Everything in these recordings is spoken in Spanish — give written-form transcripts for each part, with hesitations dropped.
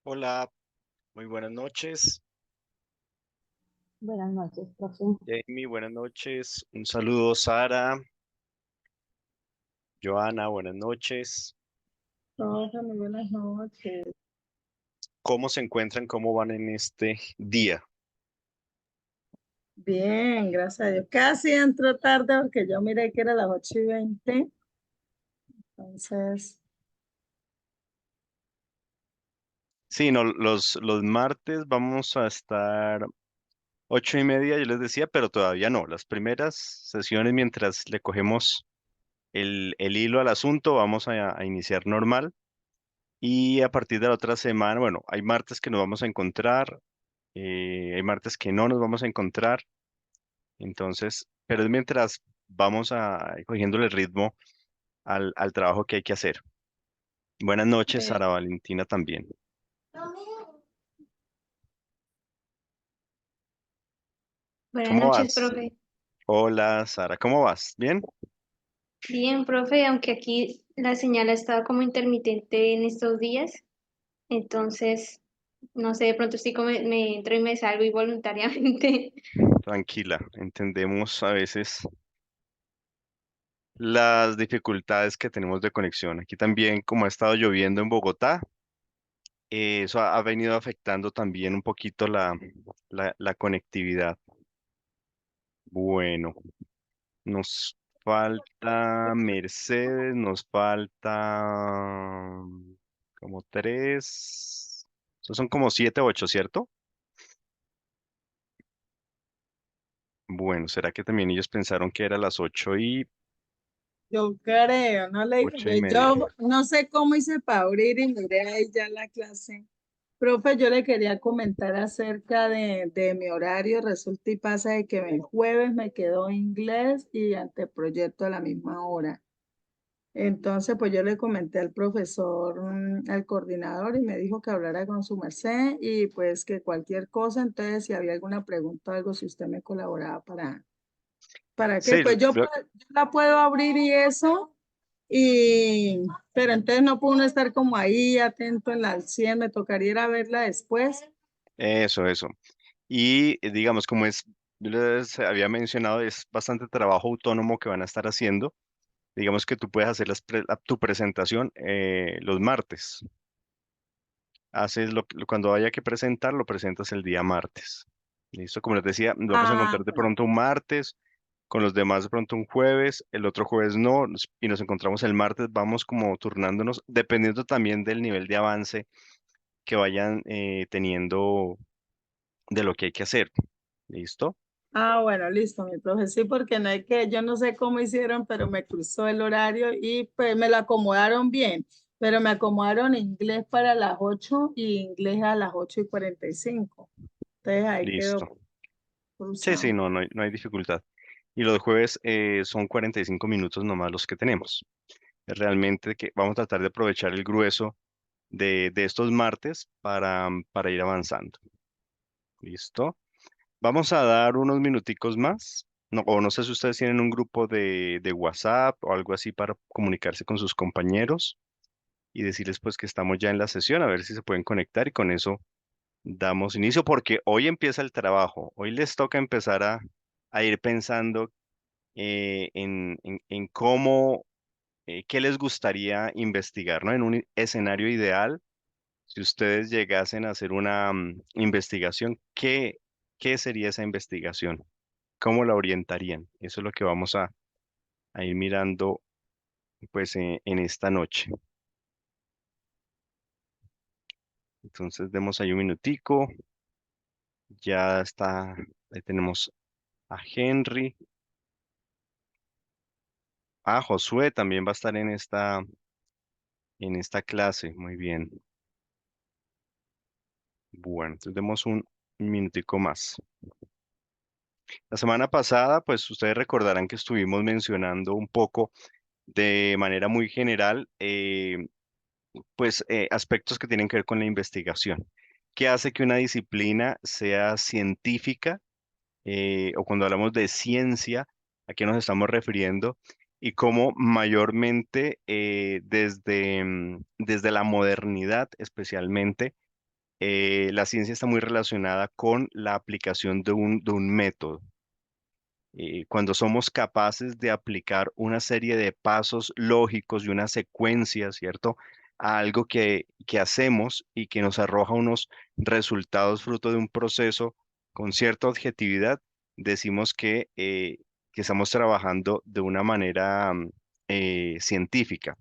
Hola, muy buenas noches. Buenas noches, profe. Jamie, buenas noches. Un saludo, Sara. Joana, buenas noches. Profe, muy buenas noches. ¿Cómo se encuentran? ¿Cómo van en este día? Bien, gracias a Dios. Casi entro tarde porque yo miré que era las 8:20. Entonces, Sí, no, los martes vamos a estar 8:30, yo les decía, pero todavía no. Las primeras sesiones, mientras le cogemos el hilo al asunto, vamos a iniciar normal. Y a partir de la otra semana, bueno, hay martes que nos vamos a encontrar, hay martes que no nos vamos a encontrar. Entonces, pero es mientras vamos cogiéndole el ritmo al trabajo que hay que hacer. Buenas noches, eh, Sara Valentina también. Buenas ¿Cómo noches, vas? profe. Hola, Sara, ¿cómo vas? ¿Bien? Bien, profe, aunque aquí la señal ha estado como intermitente en estos días, entonces, no sé, de pronto sí como me entro y me salgo involuntariamente. Tranquila, entendemos a veces las dificultades que tenemos de conexión. Aquí también, como ha estado lloviendo en Bogotá, eso ha venido afectando también un poquito la conectividad. Bueno. Nos falta Mercedes, nos falta como tres. Esos son como 7, 8, ¿cierto? Bueno, ¿será que también ellos pensaron que era las 8 y yo creo, no le, 8:30? yo no sé cómo hice para abrir y miré ahí ya la clase. Profe, yo le quería comentar acerca de mi horario. Resulta y pasa de que el jueves me quedó inglés y anteproyecto a la misma hora. Entonces, pues yo le comenté al profesor, al coordinador, y me dijo que hablara con su merced y pues que cualquier cosa, entonces si había alguna pregunta o algo, si usted me colaboraba ¿para qué? Sí, Pues yo la puedo abrir y eso, y, pero entonces no puedo uno estar como ahí atento en la al 100, me tocaría ir a verla después. eso. Y digamos, como yo les había mencionado, es bastante trabajo autónomo que van a estar haciendo. Digamos que tú puedes hacer tu presentación los martes. Haces cuando haya que presentar, lo presentas el día martes. Listo, como les decía, nos vamos a Ah, encontrar de bueno. pronto un martes, con los demás de pronto un jueves, el otro jueves no, y nos encontramos el martes, vamos como turnándonos, dependiendo también del nivel de avance que vayan teniendo de lo que hay que hacer. ¿Listo? Ah, bueno, listo, mi profe. Sí, porque no hay que, yo no sé cómo hicieron, pero me cruzó el horario y pues me lo acomodaron bien, pero me acomodaron inglés para las 8 y inglés a las 8:45. Entonces ahí quedó Listo. Sí, sí, cruzado. no hay dificultad. Y los jueves son 45 minutos nomás los que tenemos. Realmente que vamos a tratar de aprovechar el grueso de estos martes para ir avanzando. ¿Listo? Vamos a dar unos minuticos más. No, o no sé si ustedes tienen un grupo de WhatsApp o algo así para comunicarse con sus compañeros y decirles pues que estamos ya en la sesión, a ver si se pueden conectar y con eso damos inicio porque hoy empieza el trabajo. Hoy les toca empezar a ir pensando en cómo, qué les gustaría investigar, ¿no? En un escenario ideal, si ustedes llegasen a hacer una investigación, ¿qué sería esa investigación? ¿Cómo la orientarían? Eso es lo que vamos a ir mirando pues en esta noche. Entonces demos ahí un minutico. Ya está, ahí tenemos a Henry. Ah, Josué también va a estar en esta clase. Muy bien. Bueno, entonces demos un minutico más. La semana pasada, pues ustedes recordarán que estuvimos mencionando un poco de manera muy general, pues aspectos que tienen que ver con la investigación. ¿Qué hace que una disciplina sea científica? O cuando hablamos de ciencia, ¿a qué nos estamos refiriendo? Y cómo mayormente desde la modernidad especialmente, la ciencia está muy relacionada con la aplicación de un método. Cuando somos capaces de aplicar una serie de pasos lógicos y una secuencia, ¿cierto? A algo que hacemos y que nos arroja unos resultados fruto de un proceso con cierta objetividad, decimos que estamos trabajando de una manera científica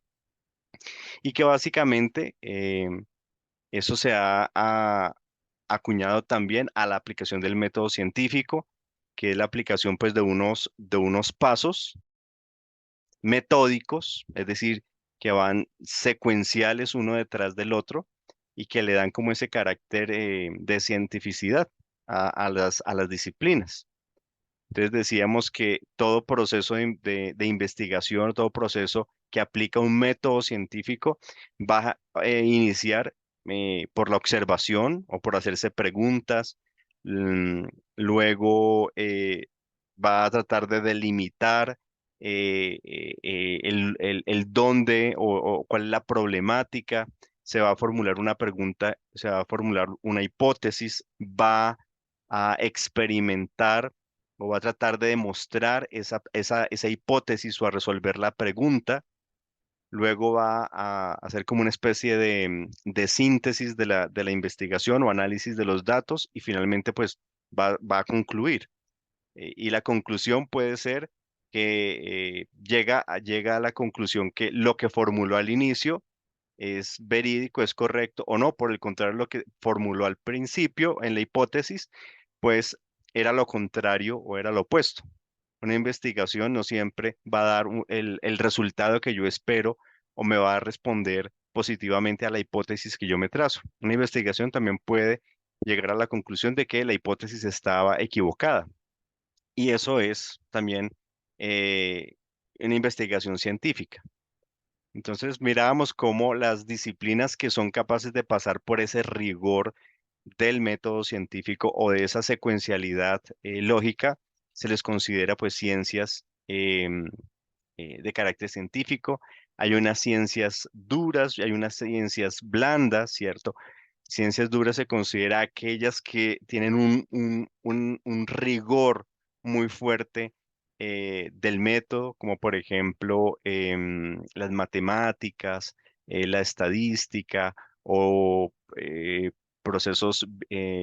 y que básicamente eso se ha acuñado también a la aplicación del método científico, que es la aplicación pues de unos pasos metódicos, es decir, que van secuenciales uno detrás del otro y que le dan como ese carácter de cientificidad a las disciplinas. Entonces decíamos que todo proceso de investigación, todo proceso que aplica un método científico va a iniciar por la observación o por hacerse preguntas. mm, Luego va a tratar de delimitar el dónde o cuál es la problemática. Se va a formular una pregunta, se va a formular una hipótesis, va a experimentar o va a tratar de demostrar esa hipótesis o a resolver la pregunta. Luego va a hacer como una especie de síntesis de la investigación o análisis de los datos y finalmente pues va a concluir. Y la conclusión puede ser que llega a la conclusión que lo que formuló al inicio es verídico, es correcto o no. Por el contrario, lo que formuló al principio en la hipótesis, pues era lo contrario o era lo opuesto. Una investigación no siempre va a dar el resultado que yo espero o me va a responder positivamente a la hipótesis que yo me trazo. Una investigación también puede llegar a la conclusión de que la hipótesis estaba equivocada. Y eso es también eh, una investigación científica. Entonces mirábamos cómo las disciplinas que son capaces de pasar por ese rigor del método científico o de esa secuencialidad lógica se les considera pues ciencias de carácter científico. Hay unas ciencias duras y hay unas ciencias blandas, ¿cierto? Ciencias duras se considera aquellas que tienen un rigor muy fuerte del método, como por ejemplo las matemáticas, la estadística o procesos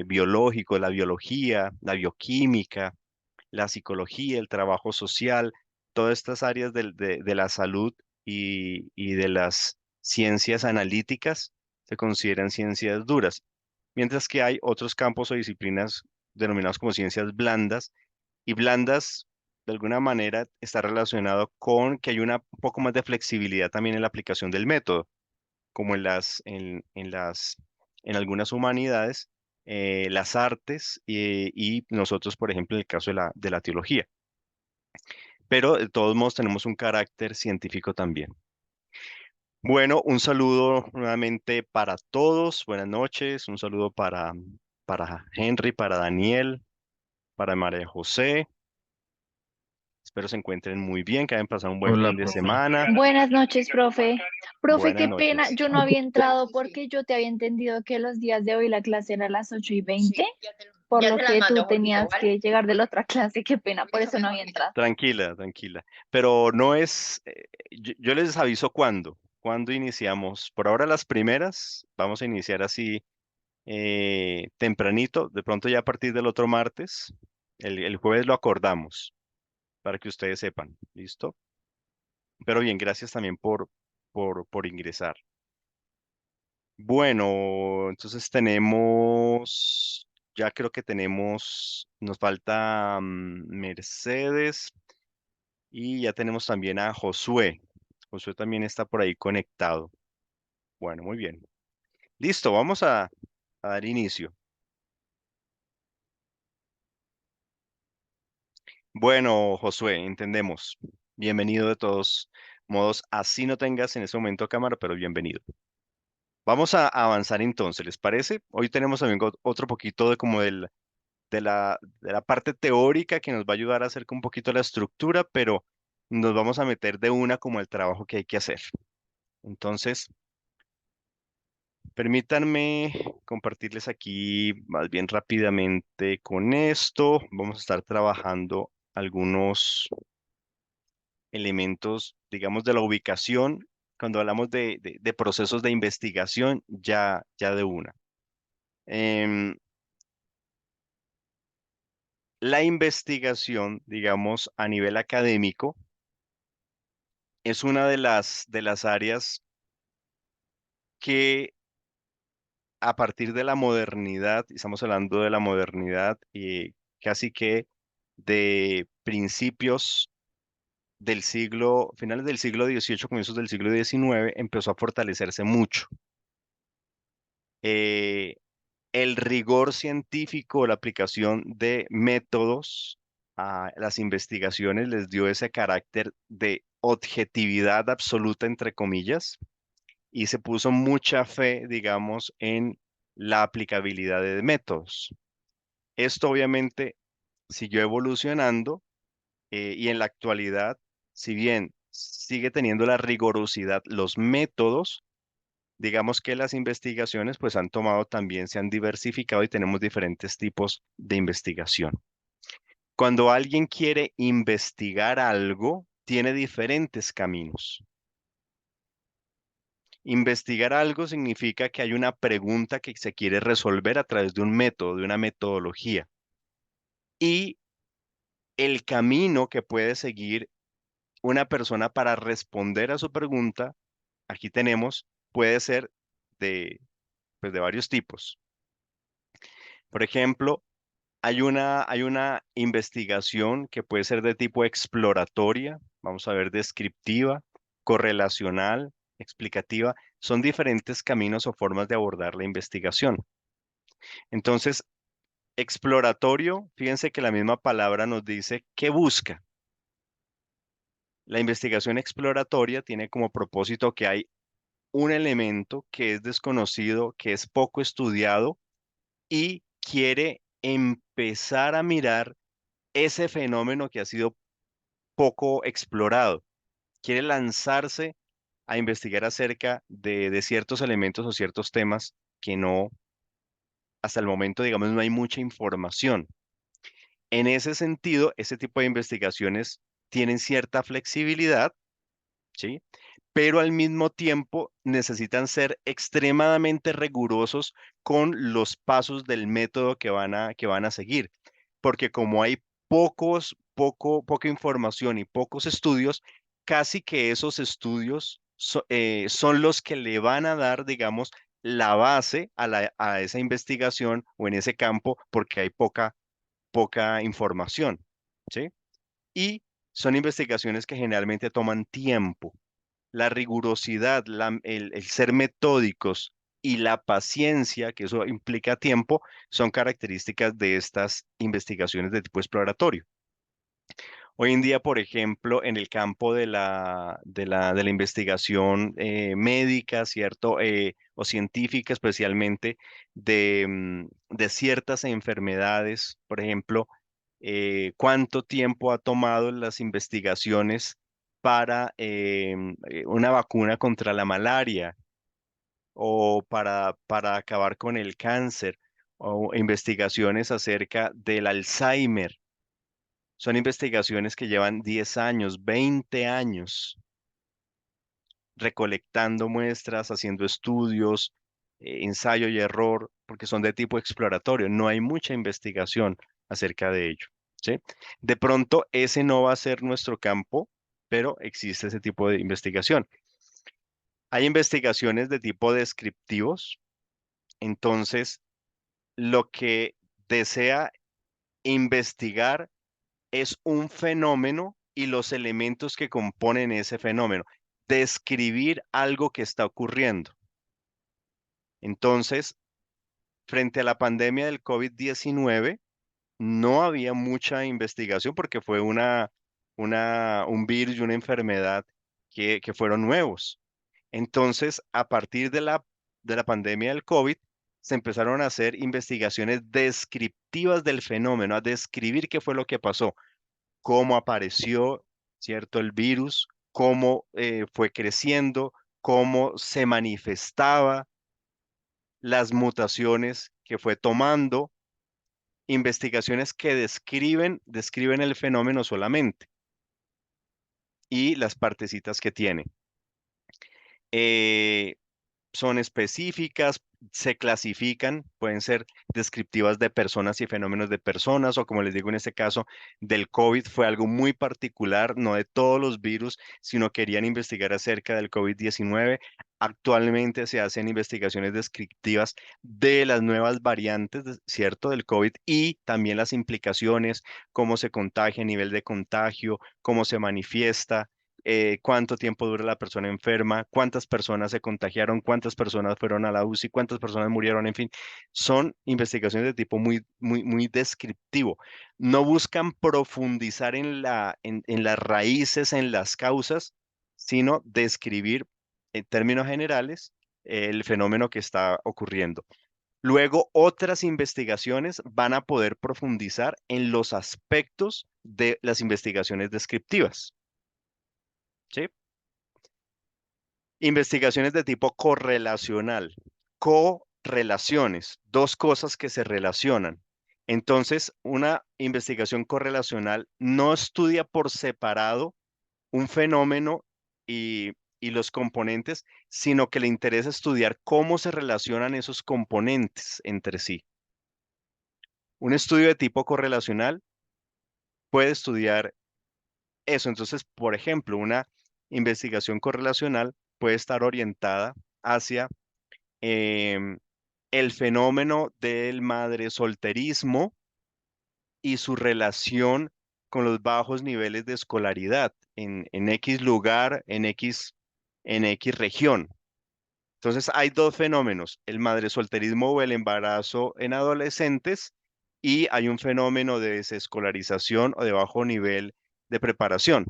biológicos, la biología, la bioquímica, la psicología, el trabajo social, todas estas áreas de la salud y de las ciencias analíticas se consideran ciencias duras, mientras que hay otros campos o disciplinas denominados como ciencias blandas, y blandas de alguna manera está relacionado con que hay un poco más de flexibilidad también en la aplicación del método, como en algunas humanidades, las artes y nosotros, por ejemplo, en el caso de la teología. Pero de todos modos tenemos un carácter científico también. Bueno, un saludo nuevamente para todos. Buenas noches. Un saludo para Henry, para Daniel, para María José. Espero se encuentren muy bien, que hayan pasado un buen Hola, fin de profe. semana. Buenas noches, profe. Profe, Buenas qué pena, noches. yo no había entrado porque yo te había entendido que los días de hoy la clase era a las 8:20, por lo que tú tenías que llegar de la otra clase, qué pena, por eso no había entrado. Tranquila, tranquila. Pero no es, yo les aviso cuándo iniciamos. Por ahora las primeras, vamos a iniciar así tempranito, de pronto ya a partir del otro martes, el jueves lo acordamos para que ustedes sepan, ¿listo? Pero bien, gracias también por ingresar. Bueno, entonces ya creo que nos falta Mercedes y ya tenemos también a Josué. Josué también está por ahí conectado. Bueno, muy bien. Listo, vamos a dar inicio. Bueno, Josué, entendemos. Bienvenido de todos modos. Así no tengas en ese momento cámara, pero bienvenido. Vamos a avanzar entonces, ¿les parece? Hoy tenemos también otro poquito de como de la parte teórica que nos va a ayudar a hacer un poquito la estructura, pero nos vamos a meter de una como el trabajo que hay que hacer. Entonces, permítanme compartirles aquí más bien rápidamente con esto. Vamos a estar trabajando algunos elementos, digamos, de la ubicación. Cuando hablamos de procesos de investigación, ya de una. Em, la investigación, digamos, a nivel académico, es una de las áreas que a partir de la modernidad, y estamos hablando de la modernidad y casi que de principios del siglo, finales del siglo XVIII, comienzos del siglo XIX, empezó a fortalecerse mucho. Eh, el rigor científico, la aplicación de métodos a las investigaciones les dio ese carácter de objetividad absoluta, entre comillas, y se puso mucha fe, digamos, en la aplicabilidad de métodos. Esto obviamente siguió evolucionando y en la actualidad, si bien sigue teniendo la rigurosidad, los métodos, digamos que las investigaciones pues han tomado también, se han diversificado y tenemos diferentes tipos de investigación. Cuando alguien quiere investigar algo, tiene diferentes caminos. Investigar algo significa que hay una pregunta que se quiere resolver a través de un método, de una metodología. Y el camino que puede seguir una persona para responder a su pregunta, aquí tenemos, puede ser de, pues, de varios tipos. Por ejemplo, hay una investigación que puede ser de tipo exploratoria, vamos a ver, descriptiva, correlacional, explicativa. Son diferentes caminos o formas de abordar la investigación. Entonces, exploratorio, fíjense que la misma palabra nos dice qué busca. La investigación exploratoria tiene como propósito que hay un elemento que es desconocido, que es poco estudiado y quiere empezar a mirar ese fenómeno que ha sido poco explorado. Quiere lanzarse a investigar acerca de ciertos elementos o ciertos temas que no, hasta el momento, digamos, no hay mucha información. En ese sentido, ese tipo de investigaciones tienen cierta flexibilidad, ¿sí? Pero al mismo tiempo necesitan ser extremadamente rigurosos con los pasos del método que van a seguir, porque como hay poca información y pocos estudios, casi que esos estudios son los que le van a dar, digamos, la base a esa investigación o en ese campo, porque hay poca información, ¿sí? Y son investigaciones que generalmente toman tiempo. La rigurosidad, el ser metódicos y la paciencia, que eso implica tiempo, son características de estas investigaciones de tipo exploratorio. Hoy en día, por ejemplo, en el campo de la investigación médica, ¿cierto? O científica, especialmente de ciertas enfermedades, por ejemplo, cuánto tiempo ha tomado las investigaciones para una vacuna contra la malaria o para acabar con el cáncer o investigaciones acerca del Alzheimer. Son investigaciones que llevan 10 años, 20 años recolectando muestras, haciendo estudios, ensayo y error, porque son de tipo exploratorio. No hay mucha investigación acerca de ello, ¿sí? De pronto, ese no va a ser nuestro campo, pero existe ese tipo de investigación. Hay investigaciones de tipo descriptivos, entonces lo que desea investigar es un fenómeno y los elementos que componen ese fenómeno. Describir algo que está ocurriendo. Entonces, frente a la pandemia del COVID-19, no había mucha investigación porque fue un virus y una enfermedad que fueron nuevos. Entonces, a partir de la pandemia del COVID, se empezaron a hacer investigaciones descriptivas del fenómeno, a describir qué fue lo que pasó, cómo apareció, ¿cierto? El virus, cómo fue creciendo, cómo se manifestaba, las mutaciones que fue tomando, investigaciones que describen el fenómeno solamente y las partecitas que tiene. Eh, Son específicas, se clasifican, pueden ser descriptivas de personas y fenómenos de personas, o como les digo en este caso, del COVID fue algo muy particular, no de todos los virus, sino querían investigar acerca del COVID-19. Actualmente se hacen investigaciones descriptivas de las nuevas variantes, ¿cierto? Del COVID y también las implicaciones, cómo se contagia, nivel de contagio, cómo se manifiesta, cuánto tiempo dura la persona enferma, cuántas personas se contagiaron, cuántas personas fueron a la UCI, cuántas personas murieron, en fin, son investigaciones de tipo muy descriptivo. No buscan profundizar en las raíces, en las causas, sino describir en términos generales el fenómeno que está ocurriendo. Luego, otras investigaciones van a poder profundizar en los aspectos de las investigaciones descriptivas. ¿Sí? Investigaciones de tipo correlacional. Correlaciones, dos cosas que se relacionan. Entonces, una investigación correlacional no estudia por separado un fenómeno y los componentes, sino que le interesa estudiar cómo se relacionan esos componentes entre sí. Un estudio de tipo correlacional puede estudiar eso. Entonces, por ejemplo, una investigación correlacional puede estar orientada hacia em, el fenómeno del madresolterismo y su relación con los bajos niveles de escolaridad en X lugar, en X región. Entonces, hay dos fenómenos, el madresolterismo o el embarazo en adolescentes, y hay un fenómeno de desescolarización o de bajo nivel de preparación.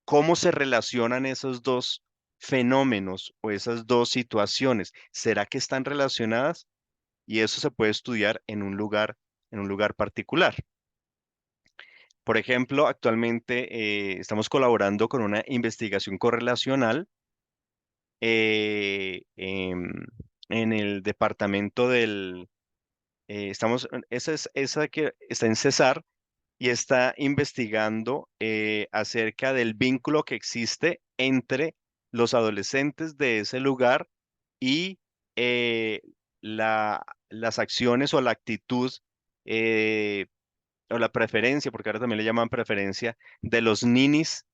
¿Cómo se relacionan esos dos fenómenos o esas dos situaciones? ¿Será que están relacionadas? Y eso se puede estudiar en un lugar particular. Por ejemplo, actualmente estamos colaborando con una investigación correlacional en el departamento esa que está en Cesar y está investigando acerca del vínculo que existe entre los adolescentes de ese lugar y eh, las acciones o la actitud eh, o la preferencia, porque ahora también le llaman preferencia, de los ninis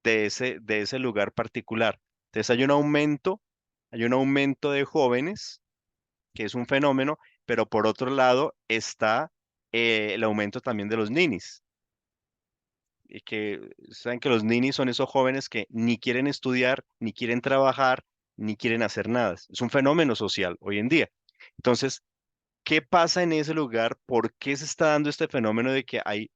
de ese lugar particular. Entonces hay un aumento de jóvenes, que es un fenómeno, pero por otro lado está el aumento también de los ninis. Y que saben que los ninis son esos jóvenes que ni quieren estudiar, ni quieren trabajar, ni quieren hacer nada. Es un fenómeno social hoy en día. Entonces, ¿qué pasa en ese lugar? ¿Por qué se está dando este fenómeno de que hay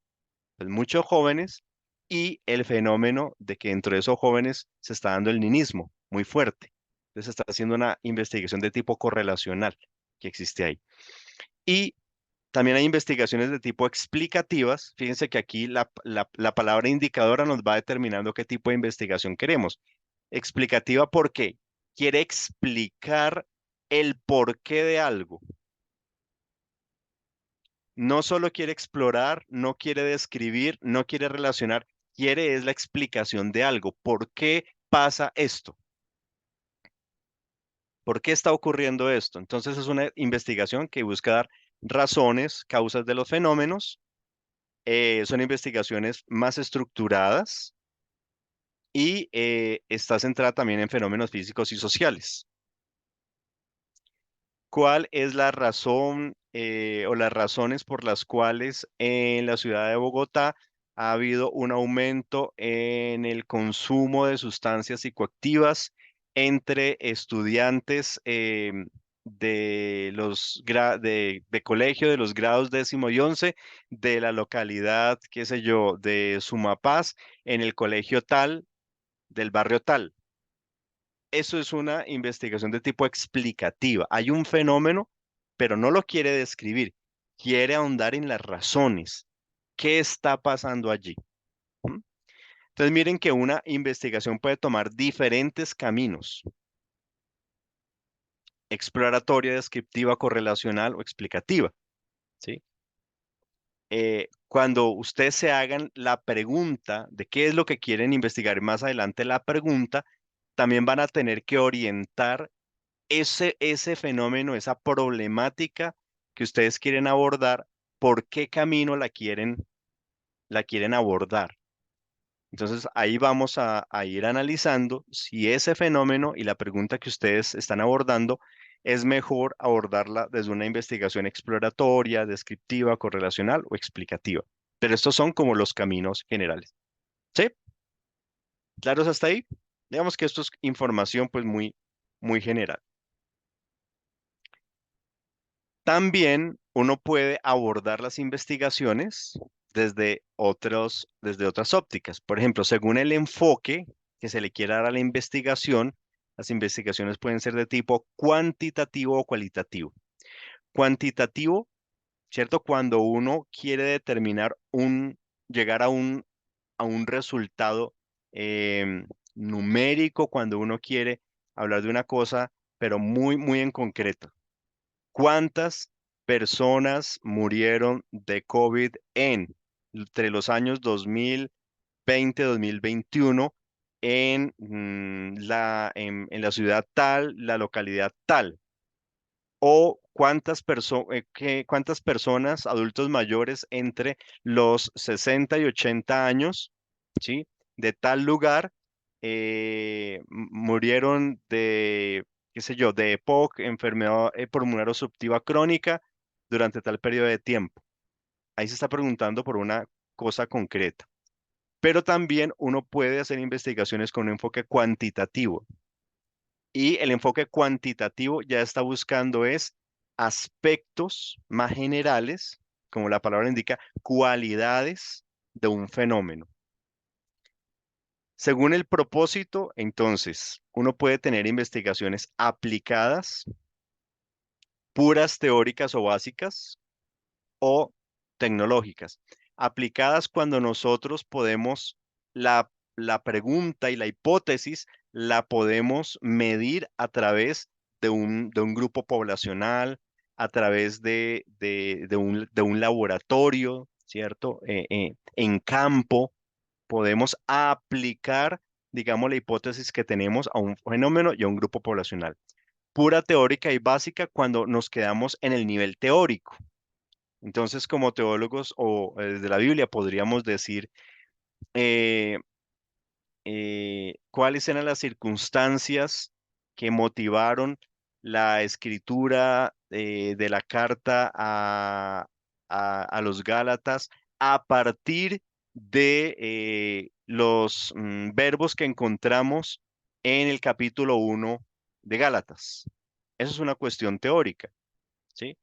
pues, muchos jóvenes y el fenómeno de que dentro de esos jóvenes se está dando el ninismo muy fuerte? Entonces, se está haciendo una investigación de tipo correlacional que existe ahí. Y también hay investigaciones de tipo explicativas. Fíjense que aquí la palabra indicadora nos va determinando qué tipo de investigación queremos. Explicativa porque quiere explicar el porqué de algo. No solo quiere explorar, no quiere describir, no quiere relacionar, quiere es la explicación de algo. ¿Por qué pasa esto? ¿Por qué está ocurriendo esto? Entonces es una investigación que busca dar razones, causas de los fenómenos. Son investigaciones más estructuradas y está centrada también en fenómenos físicos y sociales. ¿Cuál es la razón o las razones por las cuales en la ciudad de Bogotá ha habido un aumento en el consumo de sustancias psicoactivas entre estudiantes de colegio de los grados 10º y 11 de la localidad, qué sé yo, de Sumapaz, en el colegio tal, del barrio tal? Eso es una investigación de tipo explicativa. Hay un fenómeno, pero no lo quiere describir, quiere ahondar en las razones. ¿Qué está pasando allí? ¿Mm? Entonces miren que una investigación puede tomar diferentes caminos. exploratoria, descriptiva, correlacional o explicativa, ¿sí? Cuando ustedes se hagan la pregunta de qué es lo que quieren investigar y más adelante la pregunta, también van a tener que orientar ese fenómeno, esa problemática que ustedes quieren abordar, por qué camino la quieren abordar. Entonces ahí vamos a ir analizando si ese fenómeno y la pregunta que ustedes están abordando es mejor abordarla desde una investigación exploratoria, descriptiva, correlacional o explicativa. Pero estos son como los caminos generales. ¿Sí? ¿Claros hasta ahí? Digamos que esto es información pues muy general. También uno puede abordar las investigaciones desde otras ópticas. Por ejemplo, según el enfoque que se le quiera dar a la investigación, las investigaciones pueden ser de tipo cuantitativo o cualitativo. Cuantitativo, ¿cierto? Cuando uno quiere determinar llegar a un resultado numérico, cuando uno quiere hablar de una cosa, pero muy en concreto. ¿Cuántas personas murieron de COVID entre los años 2020 2021 en la ciudad tal, la localidad tal? ¿O cuántas personas, adultos mayores entre los 60 y 80 años, ¿sí? De tal lugar murieron de, qué sé yo, de EPOC, enfermedad pulmonar obstructiva crónica, durante tal periodo de tiempo? Ahí se está preguntando por una cosa concreta. Pero también uno puede hacer investigaciones con un enfoque cuantitativo. Y el enfoque cuantitativo ya está buscando es aspectos más generales, como la palabra indica, cualidades de un fenómeno. Según el propósito, entonces, uno puede tener investigaciones aplicadas, puras teóricas o básicas, o tecnológicas. Aplicadas cuando nosotros podemos, la pregunta y la hipótesis la podemos medir a través de un grupo poblacional, a través de un laboratorio, ¿cierto? En campo, podemos aplicar, digamos, la hipótesis que tenemos a un fenómeno y a un grupo poblacional. Pura teórica y básica cuando nos quedamos en el nivel teórico. Entonces, como teólogos o desde la Biblia podríamos decir eh, cuáles eran las circunstancias que motivaron la escritura de la carta a los Gálatas a partir de los verbos que encontramos en el capítulo 1 de Gálatas. Eso es una cuestión teórica, ¿sí?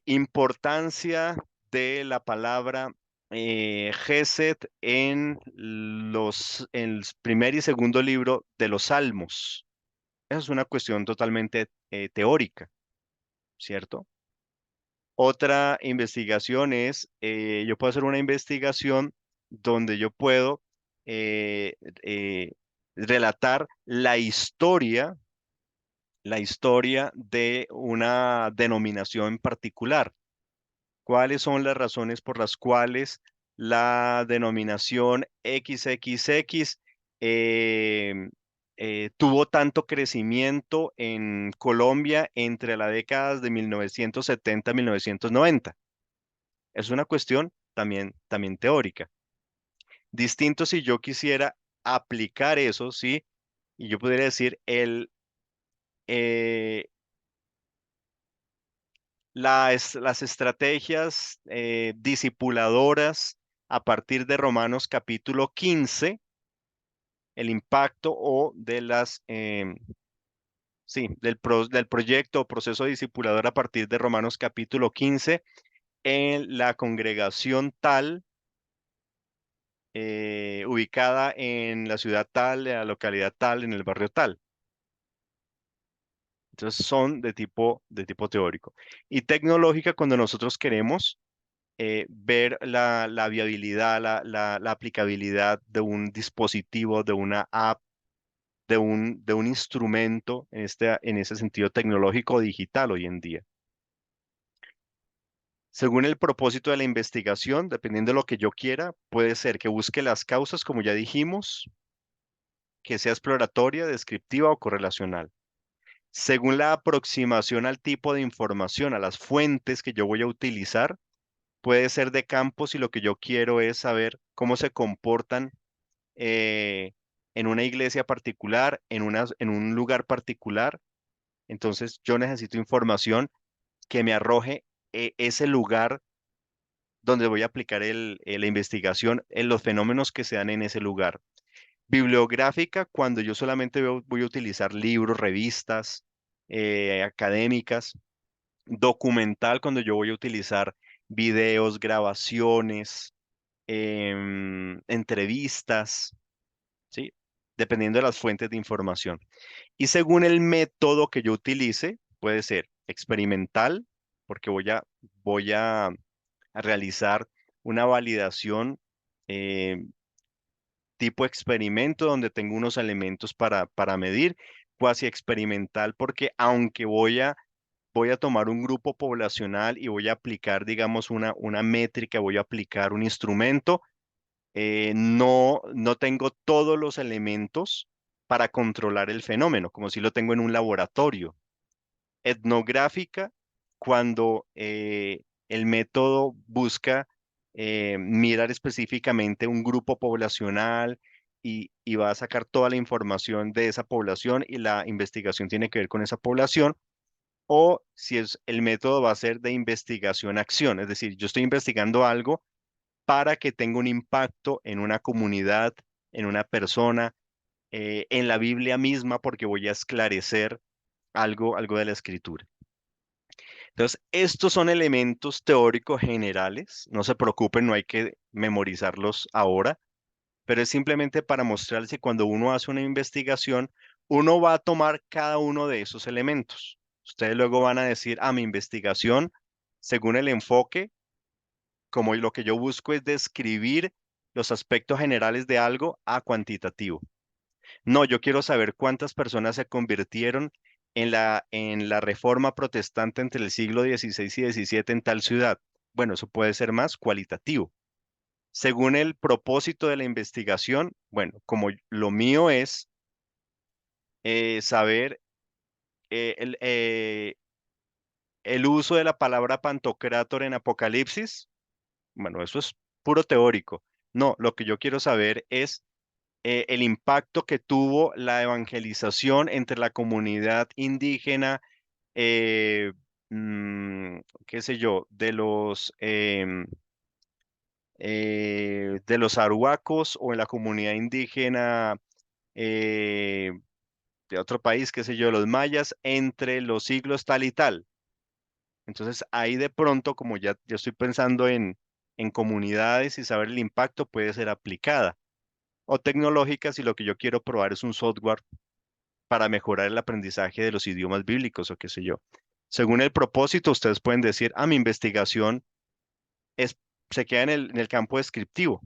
Importancia de la palabra Gesed en el primer y segundo libro de los Salmos. Esa es una cuestión totalmente teórica, ¿cierto? Otra investigación es, yo puedo hacer una investigación donde yo puedo eh, eh, relatar la historia de una denominación particular. ¿Cuáles son las razones por las cuales la denominación XXX eh, tuvo tanto crecimiento en Colombia entre las décadas de 1970 y 1990? Es una cuestión también teórica. Distinto si yo quisiera aplicar eso, ¿sí? Y yo podría decir, eh, las estrategias discipuladoras a partir de Romanos capítulo 15, el impacto o de sí, del proyecto o proceso discipulador a partir de Romanos capítulo 15 en la congregación tal, ubicada en la ciudad tal, en la localidad tal, en el barrio tal. Entonces son de tipo teórico. Y tecnológica cuando nosotros queremos ver la viabilidad, la aplicabilidad de un dispositivo, de una app, de un instrumento en ese sentido tecnológico digital hoy en día. Según el propósito de la investigación, dependiendo de lo que yo quiera, puede ser que busque las causas, como ya dijimos, que sea exploratoria, descriptiva o correlacional. Según la aproximación al tipo de información, a las fuentes que yo voy a utilizar, puede ser de campos y lo que yo quiero es saber cómo se comportan eh, en una iglesia particular, en un lugar particular. Entonces yo necesito información que me arroje ese lugar donde voy a aplicar la investigación en los fenómenos que se dan en ese lugar. Bibliográfica, cuando yo solamente voy a utilizar libros, revistas académicas. Documental, cuando yo voy a utilizar videos, grabaciones, entrevistas, ¿sí? Dependiendo de las fuentes de información. Y según el método que yo utilice, puede ser experimental, porque voy a realizar una validación eh, tipo experimento donde tengo unos elementos para medir, cuasi experimental, porque aunque voy a tomar un grupo poblacional y voy a aplicar, digamos, una métrica, voy a aplicar un instrumento, no tengo todos los elementos para controlar el fenómeno, como si lo tengo en un laboratorio. Etnográfica, cuando el método busca mirar específicamente un grupo poblacional y va a sacar toda la información de esa población y la investigación tiene que ver con esa población, o si es el método va a ser de investigación-acción, es decir, yo estoy investigando algo para que tenga un impacto en una comunidad, en una persona, en la Biblia misma, porque voy a esclarecer algo de la escritura. Entonces, estos son elementos teóricos generales, no se preocupen, no hay que memorizarlos ahora, pero es simplemente para mostrarles que cuando uno hace una investigación, uno va a tomar cada uno de esos elementos. Ustedes luego van a decir, mi investigación, según el enfoque, como lo que yo busco es describir los aspectos generales de algo a cuantitativo. No, yo quiero saber cuántas personas se convirtieron en la reforma protestante entre el siglo XVI y XVII en tal ciudad. Bueno, eso puede ser más cualitativo. Según el propósito de la investigación, bueno, como lo mío es saber el uso de la palabra pantocrátor en Apocalipsis, bueno, eso es puro teórico. No, lo que yo quiero saber es el impacto que tuvo la evangelización entre la comunidad indígena, eh, qué sé yo, de los arhuacos o en la comunidad indígena eh, de otro país, qué sé yo, los mayas, entre los siglos tal y tal. Entonces ahí de pronto, como ya estoy pensando en comunidades y saber el impacto, puede ser aplicada. O tecnológica si lo que yo quiero probar es un software para mejorar el aprendizaje de los idiomas bíblicos o qué sé yo. Según el propósito, ustedes pueden decir, mi investigación es, se queda en el campo descriptivo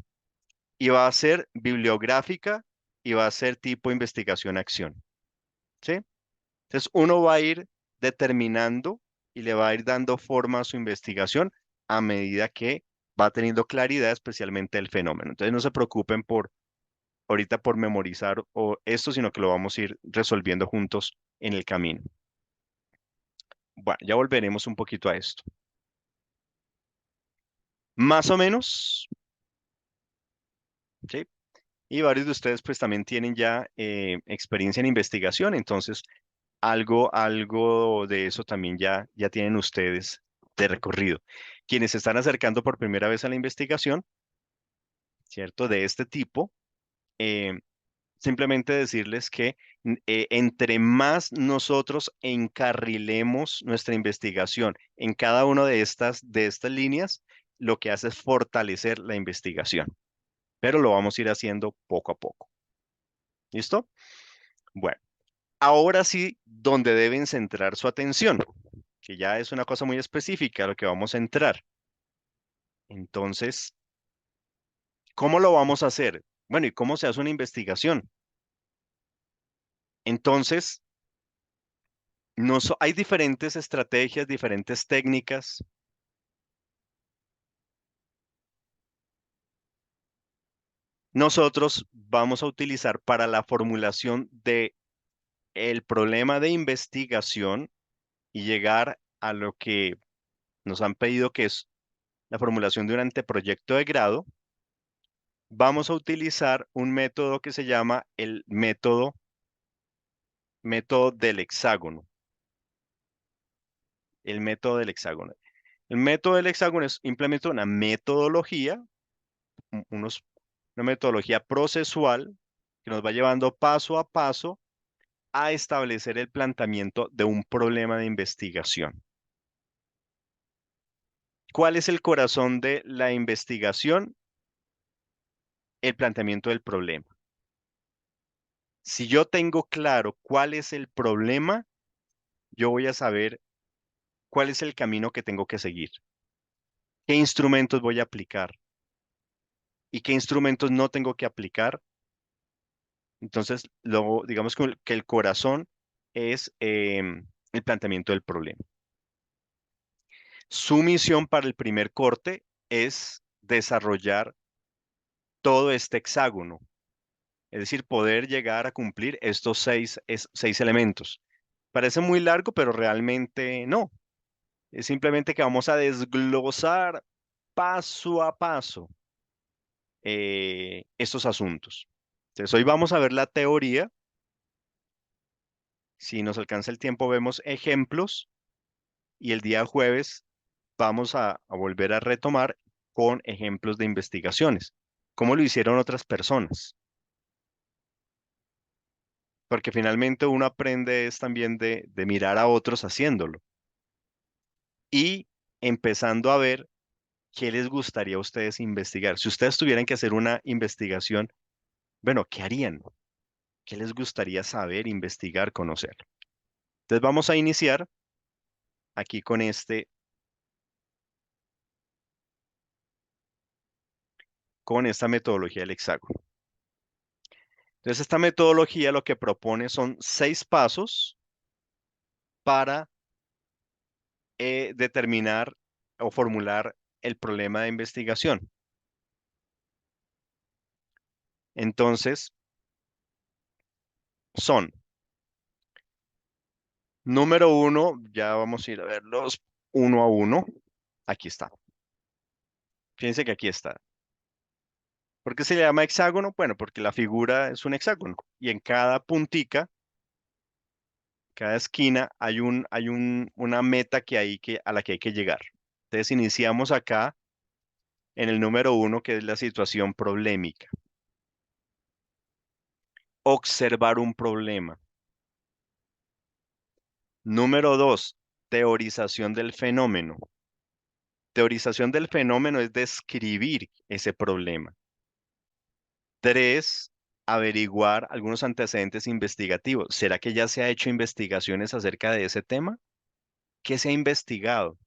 y va a ser bibliográfica y va a ser tipo investigación-acción, ¿sí? Entonces uno va a ir determinando y le va a ir dando forma a su investigación a medida que va teniendo claridad, especialmente el fenómeno. Entonces no se preocupen por ahorita por memorizar o esto, sino que lo vamos a ir resolviendo juntos en el camino. Bueno, ya volveremos un poquito a esto. Más o menos, ¿sí? Y varios de ustedes pues también tienen ya experiencia en investigación, entonces algo de eso también ya tienen ustedes de recorrido. Quienes se están acercando por primera vez a la investigación, ¿cierto? De este tipo, eh, simplemente decirles que entre más nosotros encarrilemos nuestra investigación en cada una de estas líneas, lo que hace es fortalecer la investigación, pero lo vamos a ir haciendo poco a poco. ¿Listo? Bueno, ahora sí, donde deben centrar su atención, que ya es una cosa muy específica a lo que vamos a entrar. Entonces, ¿cómo lo vamos a hacer? Bueno, ¿y cómo se hace una investigación? Entonces, hay diferentes estrategias, diferentes técnicas. Nosotros vamos a utilizar para la formulación de el problema de investigación y llegar a lo que nos han pedido, que es la formulación de un anteproyecto de grado. Vamos a utilizar un método que se llama el método del hexágono. El método del hexágono. El método del hexágono es implementa una metodología, una metodología procesual que nos va llevando paso a paso a establecer el planteamiento de un problema de investigación. ¿Cuál es el corazón de la investigación? El planteamiento del problema. Si yo tengo claro cuál es el problema, yo voy a saber cuál es el camino que tengo que seguir, qué instrumentos voy a aplicar y qué instrumentos no tengo que aplicar. Entonces, digamos que el corazón es el planteamiento del problema. Su misión para el primer corte es desarrollar todo este hexágono, es decir, poder llegar a cumplir estos seis elementos. Parece muy largo, pero realmente no. Es simplemente que vamos a desglosar paso a paso estos asuntos. Entonces, hoy vamos a ver la teoría. Si nos alcanza el tiempo, vemos ejemplos y el día jueves vamos a volver a retomar con ejemplos de investigaciones. ¿Cómo lo hicieron otras personas? Porque finalmente uno aprende es también de mirar a otros haciéndolo y empezando a ver qué les gustaría a ustedes investigar. Si ustedes tuvieran que hacer una investigación, bueno, ¿qué harían? ¿Qué les gustaría saber, investigar, conocer? Entonces vamos a iniciar aquí con esta metodología del hexágono. Entonces esta metodología lo que propone son 6 pasos para determinar o formular el problema de investigación. Entonces, son, número 1, ya vamos a ir a verlos uno a uno. Aquí está. Fíjense que aquí está. ¿Por qué se le llama hexágono? Bueno, porque la figura es un hexágono y en cada puntica, cada esquina, una meta a la que hay que llegar. Entonces, iniciamos acá en el número 1, que es la situación problemática. Observar un problema. Número 2, teorización del fenómeno. Teorización del fenómeno es describir ese problema. 3, averiguar algunos antecedentes investigativos. ¿Será que ya se ha hecho investigaciones acerca de ese tema? ¿Qué se ha investigado?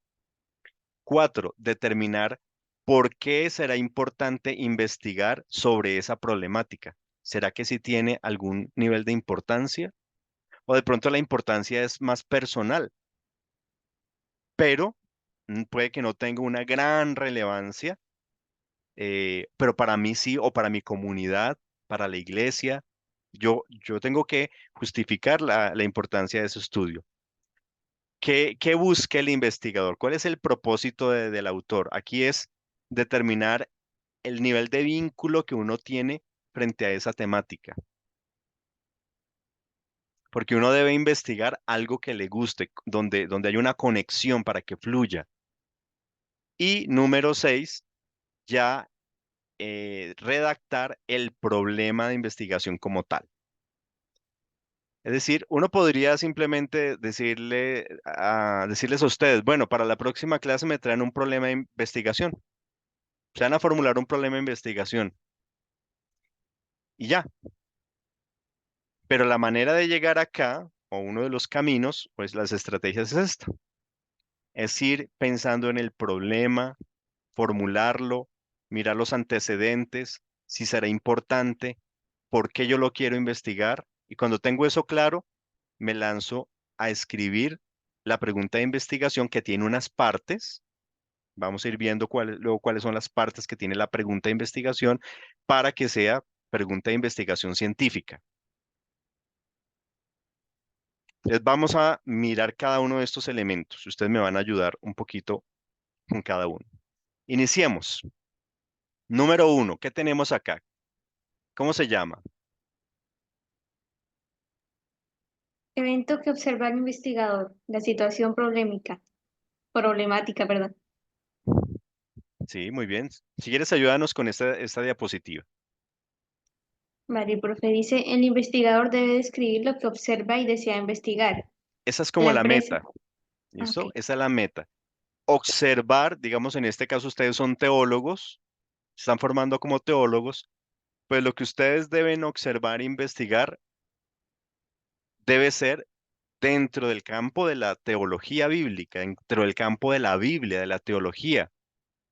4, determinar por qué será importante investigar sobre esa problemática. ¿Será que sí tiene algún nivel de importancia? O de pronto la importancia es más personal, pero puede que no tenga una gran relevancia, pero para mí sí, o para mi comunidad, para la iglesia, yo tengo que justificar la importancia de ese estudio. ¿Qué busca el investigador? ¿Cuál es el propósito del autor? Aquí es determinar el nivel de vínculo que uno tiene frente a esa temática, porque uno debe investigar algo que le guste, donde hay una conexión para que fluya. Y número 6, ya redactar el problema de investigación como tal. Es decir, uno podría simplemente decirles a ustedes, bueno, para la próxima clase me traen un problema de investigación. Se van a formular un problema de investigación y ya. Pero la manera de llegar acá, o uno de los caminos, pues las estrategias es esta. Es ir pensando en el problema, formularlo, mirar los antecedentes, si será importante, por qué yo lo quiero investigar Y cuando tengo eso claro, me lanzo a escribir la pregunta de investigación que tiene unas partes. Vamos a ir viendo luego cuáles son las partes que tiene la pregunta de investigación para que sea pregunta de investigación científica. Entonces vamos a mirar cada uno de estos elementos. Ustedes me van a ayudar un poquito con cada uno. Iniciemos. Número uno, ¿qué tenemos acá? ¿Cómo se llama? Evento que observa el investigador, la situación problemática, perdón. Sí, muy bien. Si quieres, ayúdanos con esta diapositiva. Vale, el profe dice, el investigador debe describir lo que observa y desea investigar. Esa es La como la empresa, meta. ¿Listo? ok. Esa es la meta. Observar, digamos, en este caso ustedes son teólogos, se están formando como teólogos, pues lo que ustedes deben observar e investigar debe ser dentro del campo de la teología bíblica, dentro del campo de la Biblia, de la teología,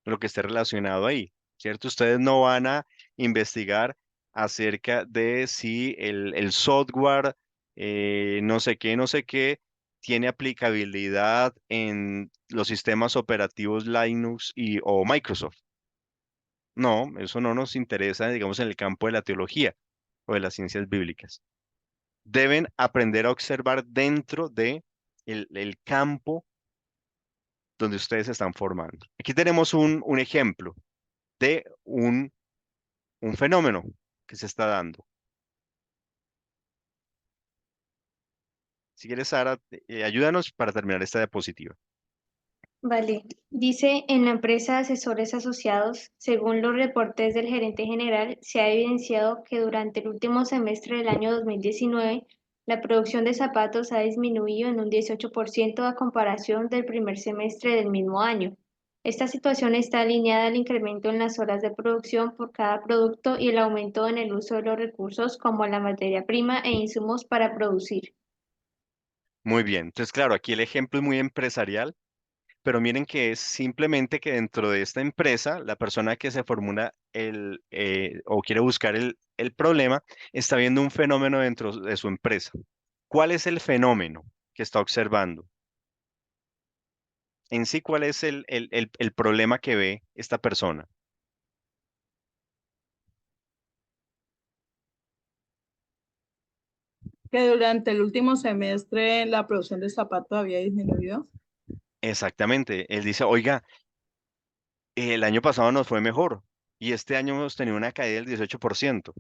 lo que esté relacionado ahí, ¿cierto? Ustedes no van a investigar acerca de si el software, no sé qué, tiene aplicabilidad en los sistemas operativos Linux o Microsoft. No, eso no nos interesa, digamos, en el campo de la teología o de las ciencias bíblicas. Deben aprender a observar dentro de el campo donde ustedes se están formando. Aquí tenemos un ejemplo de un fenómeno que se está dando. Si quieres, Sara, ayúdanos para terminar esta diapositiva. Vale, dice en la empresa de asesores asociados, según los reportes del gerente general, se ha evidenciado que durante el último semestre del año 2019, la producción de zapatos ha disminuido en un 18% a comparación del primer semestre del mismo año. Esta situación está alineada al incremento en las horas de producción por cada producto y el aumento en el uso de los recursos como la materia prima e insumos para producir. Muy bien. Entonces, claro, aquí el ejemplo es muy empresarial, pero miren que es simplemente que dentro de esta empresa, la persona que se formula o quiere buscar el problema está viendo un fenómeno dentro de su empresa. ¿Cuál es el fenómeno que está observando? En sí, ¿cuál es el problema que ve esta persona? Que durante el último semestre la producción de zapatos había disminuido. Exactamente. Él dice, oiga, el año pasado nos fue mejor y este año hemos tenido una caída del 18%.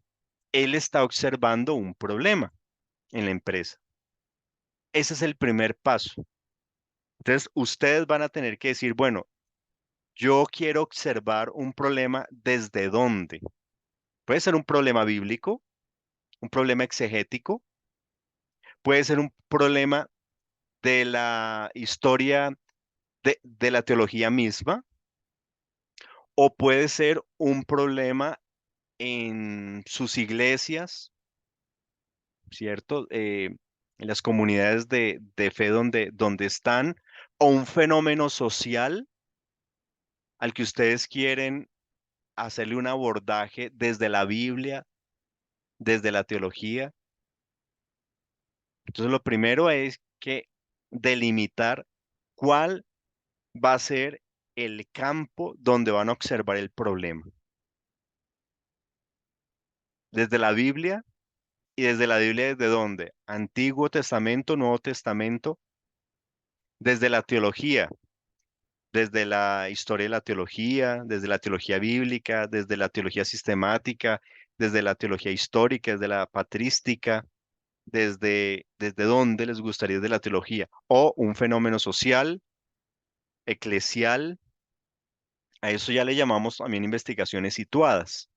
Él está observando un problema en la empresa. Ese es el primer paso. Entonces, ustedes van a tener que decir, bueno, yo quiero observar un problema desde dónde. Puede ser un problema bíblico, un problema exegético, puede ser un problema de la historia de la teología misma, o puede ser un problema en sus iglesias, ¿cierto? En las comunidades de fe donde están, o un fenómeno social al que ustedes quieren hacerle un abordaje desde la Biblia, desde la teología. Entonces, lo primero es que delimitar cuál va a ser el campo donde van a observar el problema. Desde la Biblia y desde la Biblia, ¿desde dónde? Antiguo Testamento, Nuevo Testamento, desde la teología, desde la historia de la teología, desde la teología bíblica, desde la teología sistemática, desde la teología histórica, desde la patrística, desde dónde les gustaría de la teología, o un fenómeno social, eclesial, a eso ya le llamamos también investigaciones situadas.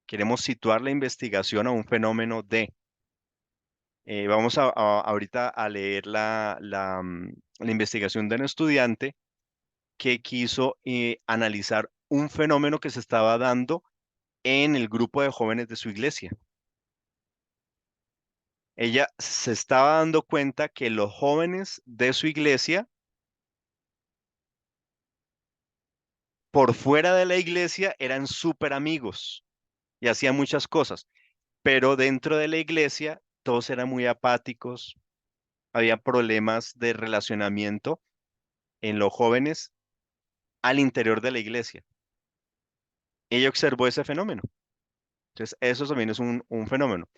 Queremos situar la investigación a un fenómeno vamos ahorita a leer la investigación de un estudiante que quiso analizar un fenómeno que se estaba dando en el grupo de jóvenes de su iglesia. Ella se estaba dando cuenta que los jóvenes de su iglesia, por fuera de la iglesia, eran súper amigos y hacían muchas cosas. pero dentro de la iglesia todos eran muy apáticos, había problemas de relacionamiento en los jóvenes al interior de la iglesia. Ella observó ese fenómeno. Entonces, eso también es un fenómeno.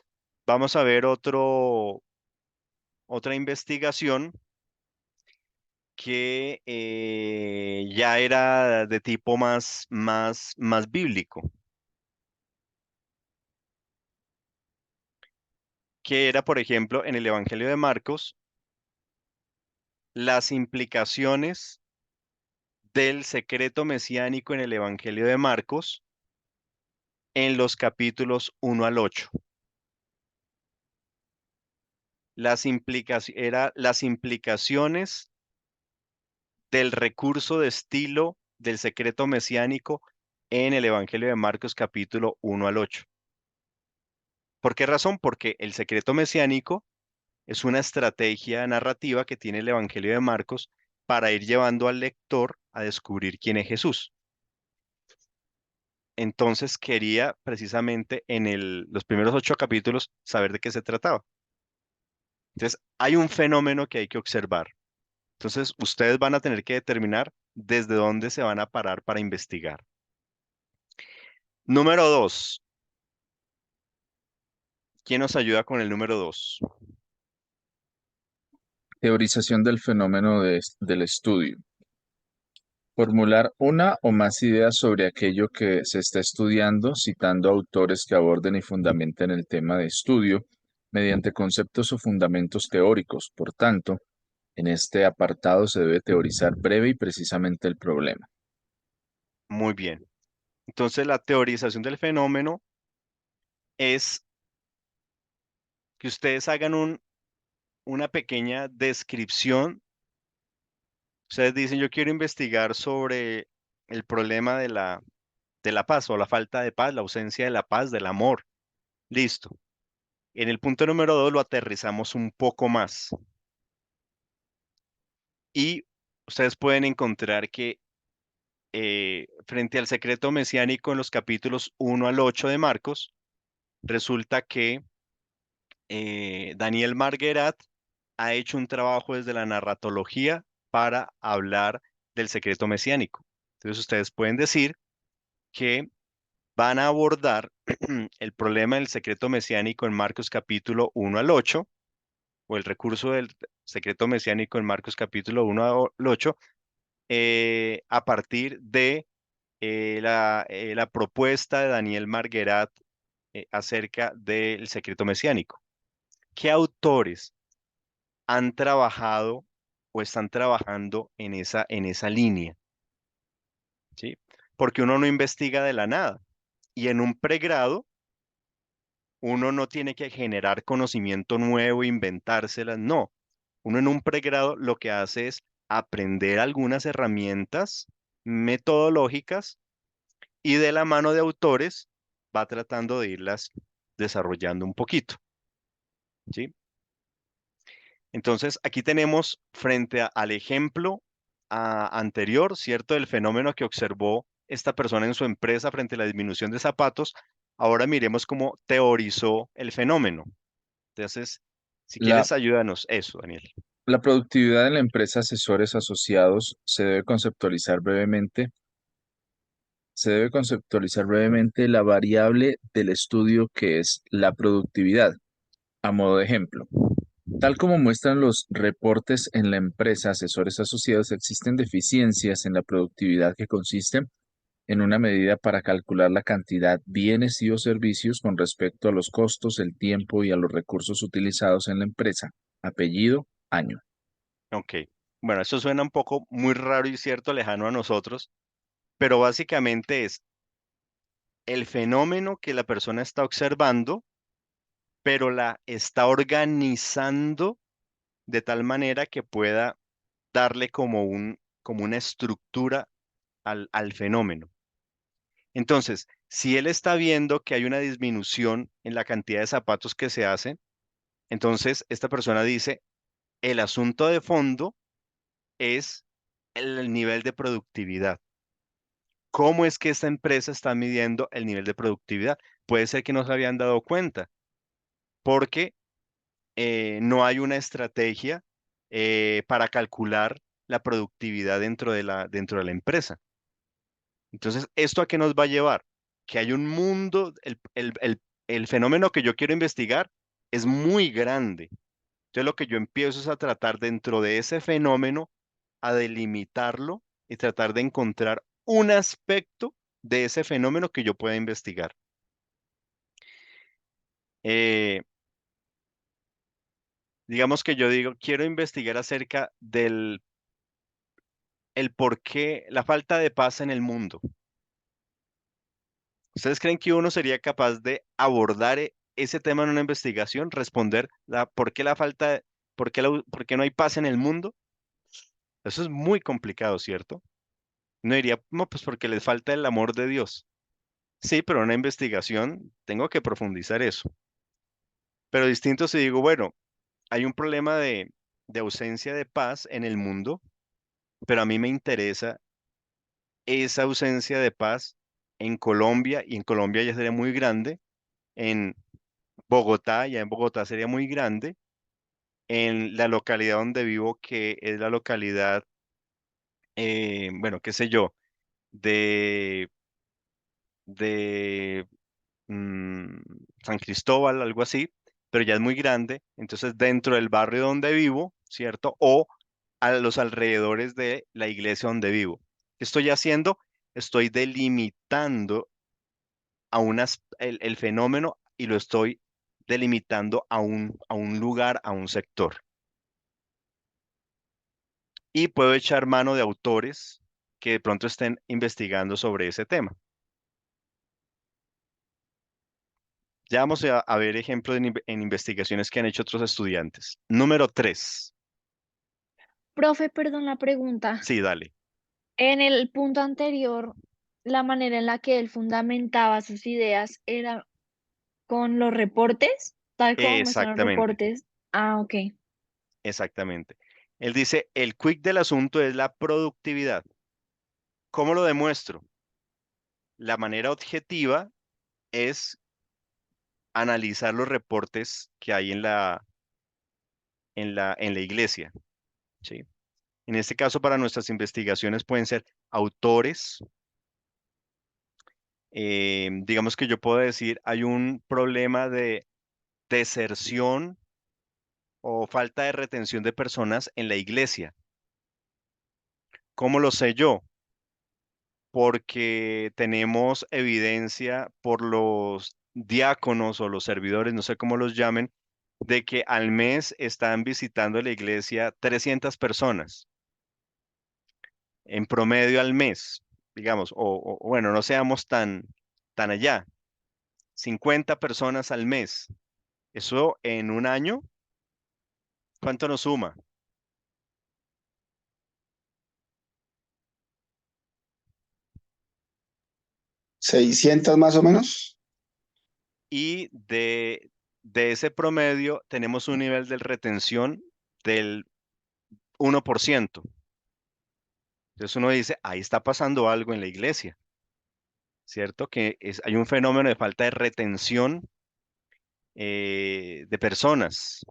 Vamos a ver otra investigación que ya era de tipo más bíblico, que era, por ejemplo, en el Evangelio de Marcos, las implicaciones del secreto mesiánico en el Evangelio de Marcos en los capítulos 1 al 8. Las implicaciones del recurso de estilo del secreto mesiánico en el Evangelio de Marcos capítulo 1 al 8. ¿Por qué razón? Porque el secreto mesiánico es una estrategia narrativa que tiene el Evangelio de Marcos para ir llevando al lector a descubrir quién es Jesús. Entonces quería precisamente en los primeros 8 capítulos saber de qué se trataba. Entonces hay un fenómeno que hay que observar. Entonces ustedes van a tener que determinar desde dónde se van a parar para investigar. Número 2. ¿Quién nos ayuda con el número 2? Teorización del fenómeno del estudio. Formular una o más ideas sobre aquello que se está estudiando, citando autores que aborden y fundamenten el tema de estudio mediante conceptos o fundamentos teóricos. Por tanto, en este apartado se debe teorizar breve y precisamente el problema. Muy bien. Entonces la teorización del fenómeno es que ustedes hagan una pequeña descripción. Ustedes dicen, yo quiero investigar sobre el problema de la paz o la falta de paz, la ausencia de la paz, del amor. Listo. En el punto número 2 lo aterrizamos un poco más y ustedes pueden encontrar que frente al secreto mesiánico en los capítulos 1 al 8 de Marcos, resulta que Daniel Marguerat ha hecho un trabajo desde la narratología para hablar del secreto mesiánico. Entonces ustedes pueden decir que van a abordar el problema del secreto mesiánico en Marcos capítulo 1 al 8, o el recurso del secreto mesiánico en Marcos capítulo 1 al 8, a partir de la propuesta de Daniel Marguerat acerca del secreto mesiánico. ¿Qué autores han trabajado o están trabajando en esa línea? ¿Sí? Porque uno no investiga de la nada. Y en un pregrado, uno no tiene que generar conocimiento nuevo, inventárselas, no. Uno en un pregrado lo que hace es aprender algunas herramientas metodológicas y de la mano de autores va tratando de irlas desarrollando un poquito, ¿sí? Entonces, aquí tenemos frente al ejemplo anterior, ¿cierto? El fenómeno que observó esta persona en su empresa frente a la disminución de zapatos. Ahora miremos cómo teorizó el fenómeno. Entonces, si La, quieres, ayúdanos. Eso, Daniel. la productividad de la empresa Asesores Asociados se debe conceptualizar brevemente la variable del estudio que es la productividad. A modo de ejemplo, tal como muestran los reportes en la empresa Asesores Asociados, existen deficiencias en la productividad que consisten en una medida para calcular la cantidad bienes y o servicios con respecto a los costos, el tiempo y a los recursos utilizados en la empresa. Apellido, año. Ok. Bueno, eso suena un poco muy raro y cierto, lejano a nosotros, pero básicamente es el fenómeno que la persona está observando, pero la está organizando de tal manera que pueda darle como una estructura al fenómeno. Entonces, si él está viendo que hay una disminución en la cantidad de zapatos que se hacen, entonces esta persona dice, el asunto de fondo es el nivel de productividad. ¿Cómo es que esta empresa está midiendo el nivel de productividad? puede ser que no se habían dado cuenta, porque no hay una estrategia para calcular la productividad dentro de la empresa. Entonces, ¿esto a qué nos va a llevar? Que hay un mundo, el fenómeno que yo quiero investigar es muy grande. Entonces, lo que yo empiezo es a tratar dentro de ese fenómeno, a delimitarlo y tratar de encontrar un aspecto de ese fenómeno que yo pueda investigar. Eh, digamos que yo digo, quiero investigar acerca del el por qué la falta de paz en el mundo. ¿Ustedes creen que uno sería capaz de abordar ese tema en una investigación, responder por qué la falta, por qué no hay paz en el mundo? Eso es muy complicado, ¿cierto? No diría, no, pues porque les falta el amor de Dios. Sí, pero en una investigación tengo que profundizar eso. Pero distinto si digo, bueno, hay un problema de ausencia de paz en el mundo, pero a mí me interesa esa ausencia de paz en Colombia, y en Colombia ya sería muy grande, en Bogotá, ya en Bogotá sería muy grande, en la localidad donde vivo, que es la localidad, bueno, qué sé yo, de, de mm, San Cristóbal, algo así, pero ya es muy grande, entonces dentro del barrio donde vivo, ¿cierto? O a los alrededores de la iglesia donde vivo. ¿Qué estoy haciendo? Estoy delimitando el fenómeno y lo estoy delimitando a un lugar, a un sector. Y puedo echar mano de autores que de pronto estén investigando sobre ese tema. Ya vamos a ver ejemplos en investigaciones que han hecho otros estudiantes. Número 3. Profe, perdón la pregunta. Sí, dale. En el punto anterior, la manera en la que él fundamentaba sus ideas era con los reportes, tal como muestran los Exactamente, reportes. Ah, ok. exactamente. Él dice, el quick del asunto es la productividad. ¿Cómo lo demuestro? La manera objetiva es analizar los reportes que hay en la iglesia, ¿sí? En este caso, para nuestras investigaciones pueden ser autores. Digamos que yo puedo decir, hay un problema de deserción o falta de retención de personas en la iglesia. ¿Cómo lo sé yo? Porque tenemos evidencia por los diáconos o los servidores, no sé cómo los llamen, de que al mes están visitando la iglesia 300 personas en promedio al mes, digamos, bueno, no seamos tan allá, 50 personas al mes. Eso en un año, ¿cuánto nos suma? 600 más o menos. Y de ese promedio tenemos un nivel de retención del 1%. Entonces uno dice, ahí está pasando algo en la iglesia, ¿cierto? Hay un fenómeno de falta de retención de personas.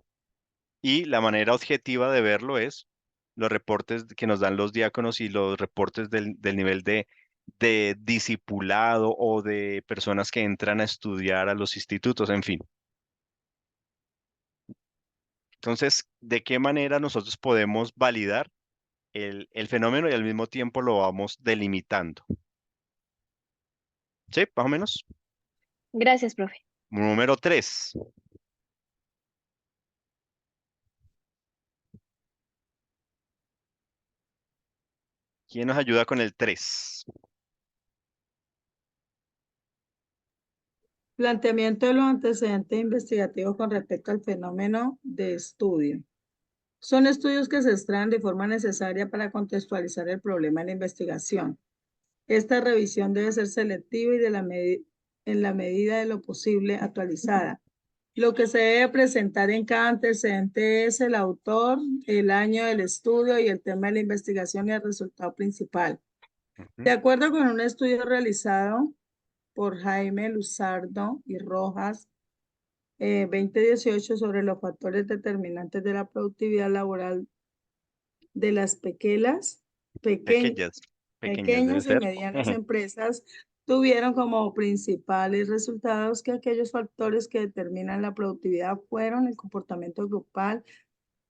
Y la manera objetiva de verlo es los reportes que nos dan los diáconos y los reportes del nivel de discipulado o de personas que entran a estudiar a los institutos, en fin. Entonces, ¿de qué manera nosotros podemos validar el fenómeno y al mismo tiempo lo vamos delimitando? ¿Sí? Más o menos. Gracias, profe. Número 3. ¿Quién nos ayuda con el 3? Planteamiento de los antecedentes investigativos con respecto al fenómeno de estudio. Son estudios que se extraen de forma necesaria para contextualizar el problema en la investigación. Esta revisión debe ser selectiva y en la medida de lo posible actualizada. Lo que se debe presentar en cada antecedente es el autor, el año del estudio y el tema de la investigación y el resultado principal. De acuerdo con un estudio realizado por Jaime Luzardo y Rojas, 2018, sobre los factores determinantes de la productividad laboral de las pequeñas Pequeñas, pequeñas deben pequeñas y ser. medianas empresas, tuvieron como principales resultados que aquellos factores que determinan la productividad fueron el comportamiento grupal,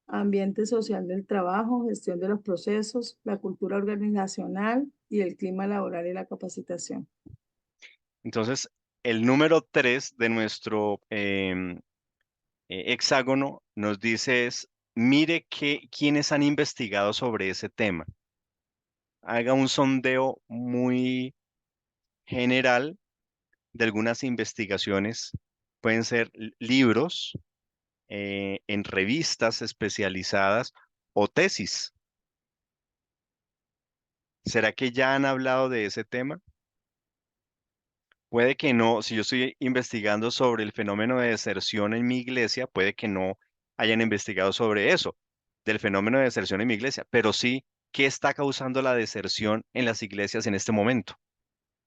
ambiente social del trabajo, gestión de los procesos, la cultura organizacional y el clima laboral y la capacitación. Entonces, el número 3 de nuestro hexágono nos dice es, mire quiénes han investigado sobre ese tema. Haga un sondeo muy general de algunas investigaciones. Pueden ser libros, en revistas especializadas o tesis. ¿Será que ya han hablado de ese tema? Puede que no, si yo estoy investigando sobre el fenómeno de deserción en mi iglesia, puede que no hayan investigado sobre eso, del fenómeno de deserción en mi iglesia, pero sí, ¿qué está causando la deserción en las iglesias en este momento?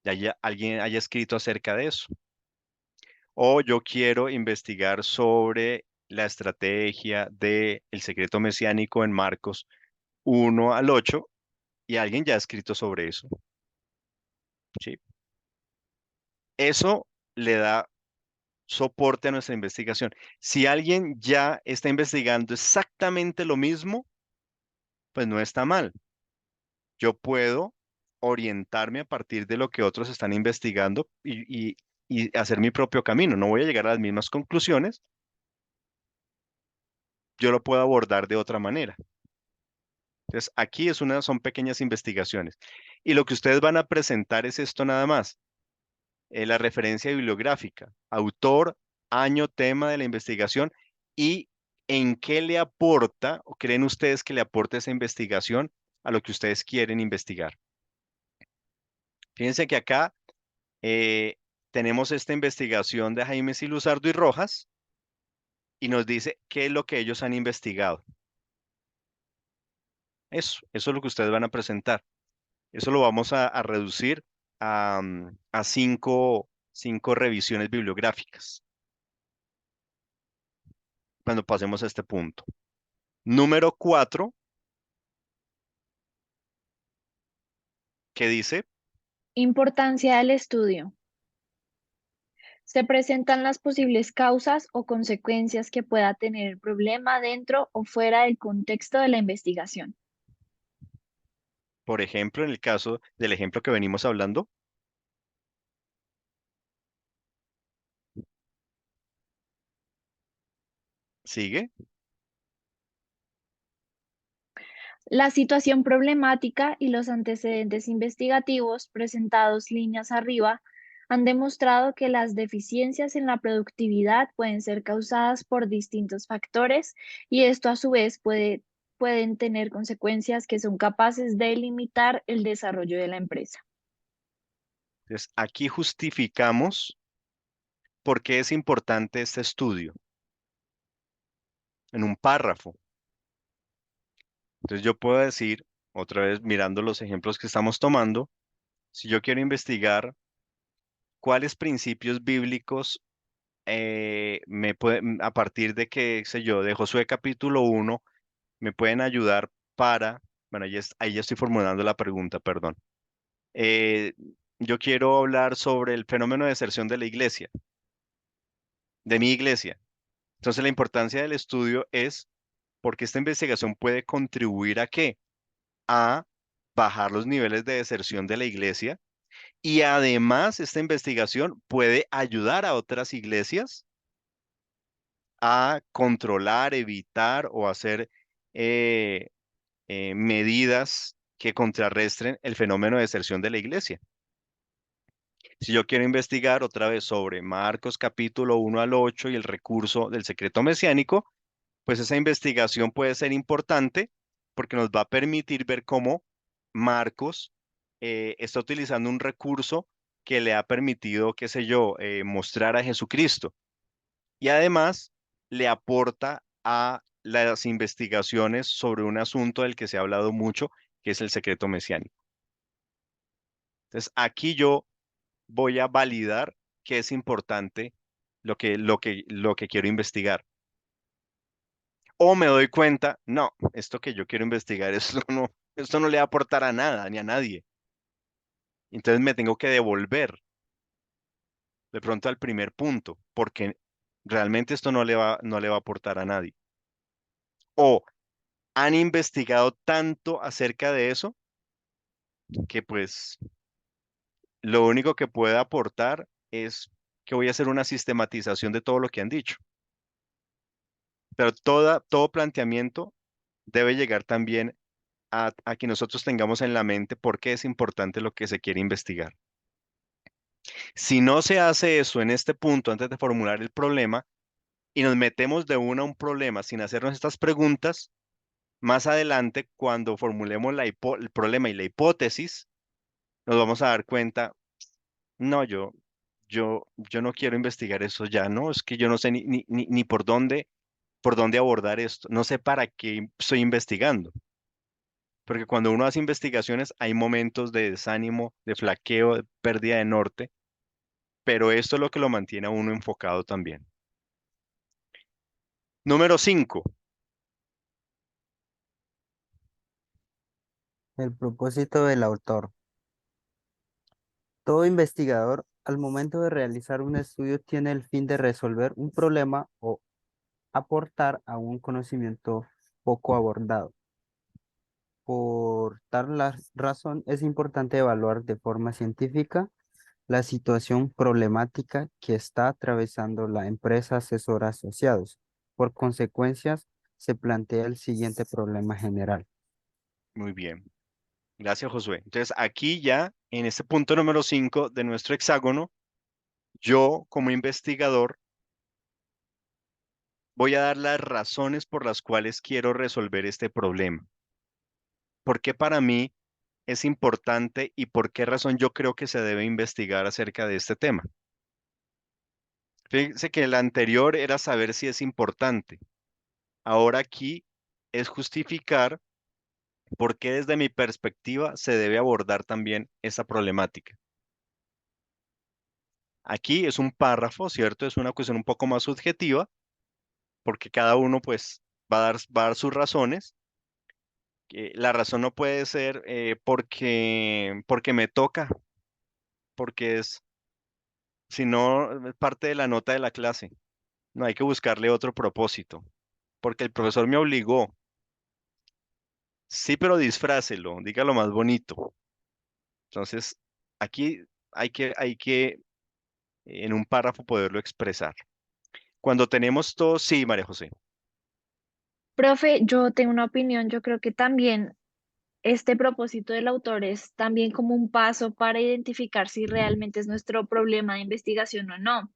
Ya alguien haya escrito acerca de eso. O yo quiero investigar sobre la estrategia del secreto mesiánico en Marcos 1 al 8 y alguien ya ha escrito sobre eso. ¿Sí? Eso le da soporte a nuestra investigación. Si alguien ya está investigando exactamente lo mismo, pues no está mal. Yo puedo orientarme a partir de lo que otros están investigando y hacer mi propio camino. No voy a llegar a las mismas conclusiones, yo lo puedo abordar de otra manera. Entonces, aquí son pequeñas investigaciones. Y lo que ustedes van a presentar es esto nada más, la referencia bibliográfica, autor, año, tema de la investigación y en qué le aporta o creen ustedes que le aporta esa investigación a lo que ustedes quieren investigar. Fíjense que acá tenemos esta investigación de Jaime Luzardo y Rojas y nos dice qué es lo que ellos han investigado. Eso es lo que ustedes van a presentar. Eso lo vamos a reducir a cinco revisiones bibliográficas cuando pasemos a este punto. Número 4, que dice, Importancia del estudio. Se presentan las posibles causas o consecuencias que pueda tener el problema dentro o fuera del contexto de la investigación. por ejemplo, en el caso del ejemplo que venimos hablando, sigue, La situación problemática y los antecedentes investigativos presentados líneas arriba han demostrado que las deficiencias en la productividad pueden ser causadas por distintos factores y esto a su vez pueden tener consecuencias que son capaces de limitar el desarrollo de la empresa. entonces aquí justificamos por qué es importante este estudio en un párrafo. Entonces yo puedo decir, otra vez mirando los ejemplos que estamos tomando, si yo quiero investigar cuáles principios bíblicos a partir de qué sé yo, de Josué capítulo 1, me pueden ayudar para, bueno, ahí ya estoy formulando la pregunta, perdón. Eh, yo quiero hablar sobre el fenómeno de deserción de la iglesia, de mi iglesia. Entonces la importancia del estudio es porque esta investigación puede contribuir a qué? A bajar los niveles de deserción de la iglesia y además esta investigación puede ayudar a otras iglesias a controlar, evitar o hacer eh, medidas que contrarresten el fenómeno de deserción de la iglesia. Si yo quiero investigar otra vez sobre Marcos capítulo 1 al 8 y el recurso del secreto mesiánico, pues esa investigación puede ser importante porque nos va a permitir ver cómo Marcos está utilizando un recurso que le ha permitido, qué sé yo, mostrar a Jesucristo. Y además le aporta a las investigaciones sobre un asunto del que se ha hablado mucho, que es el secreto mesiánico. Entonces, aquí yo voy a validar que es importante lo que quiero investigar. O me doy cuenta, no, esto que yo quiero investigar, esto no le va a aportar a nada ni a nadie. Entonces me tengo que devolver de pronto al primer punto, porque realmente esto no le va a aportar a nadie. O han investigado tanto acerca de eso que pues lo único que puede aportar es que voy a hacer una sistematización de todo lo que han dicho. Pero todo planteamiento debe llegar también a que nosotros tengamos en la mente por qué es importante lo que se quiere investigar. Si no se hace eso en este punto antes de formular el problema y nos metemos de una a un problema sin hacernos estas preguntas, más adelante, cuando formulemos el problema y la hipótesis, nos vamos a dar cuenta, no, yo no quiero investigar eso ya, no, es que yo no sé ni por dónde abordar esto, no sé para qué estoy investigando. Porque cuando uno hace investigaciones hay momentos de desánimo, de flaqueo, de pérdida de norte, pero esto es lo que lo mantiene a uno enfocado también. Número 5. El propósito del autor. Todo investigador, al momento de realizar un estudio, tiene el fin de resolver un problema o aportar a un conocimiento poco abordado. Por tal razón, es importante evaluar de forma científica la situación problemática que está atravesando la empresa asesora asociados. Por consecuencias, se plantea el siguiente problema general. Muy bien. Gracias, Josué. Entonces, aquí ya, en este punto número 5 de nuestro hexágono, yo como investigador voy a dar las razones por las cuales quiero resolver este problema. ¿Por qué para mí es importante y por qué razón yo creo que se debe investigar acerca de este tema? Fíjense que el anterior era saber si es importante. Ahora aquí es justificar por qué desde mi perspectiva se debe abordar también esa problemática. Aquí es un párrafo, ¿cierto? Es una cuestión un poco más subjetiva, porque cada uno pues va a dar sus razones. La razón no puede ser porque me toca, porque si no, es parte de la nota de la clase. No hay que buscarle otro propósito, porque el profesor me obligó. Sí, pero disfrácelo, dígalo más bonito. Entonces, aquí hay que en un párrafo poderlo expresar. Cuando tenemos todo, sí, María José. Profe, yo tengo una opinión, yo creo que también este propósito del autor es también como un paso para identificar si realmente es nuestro problema de investigación o no,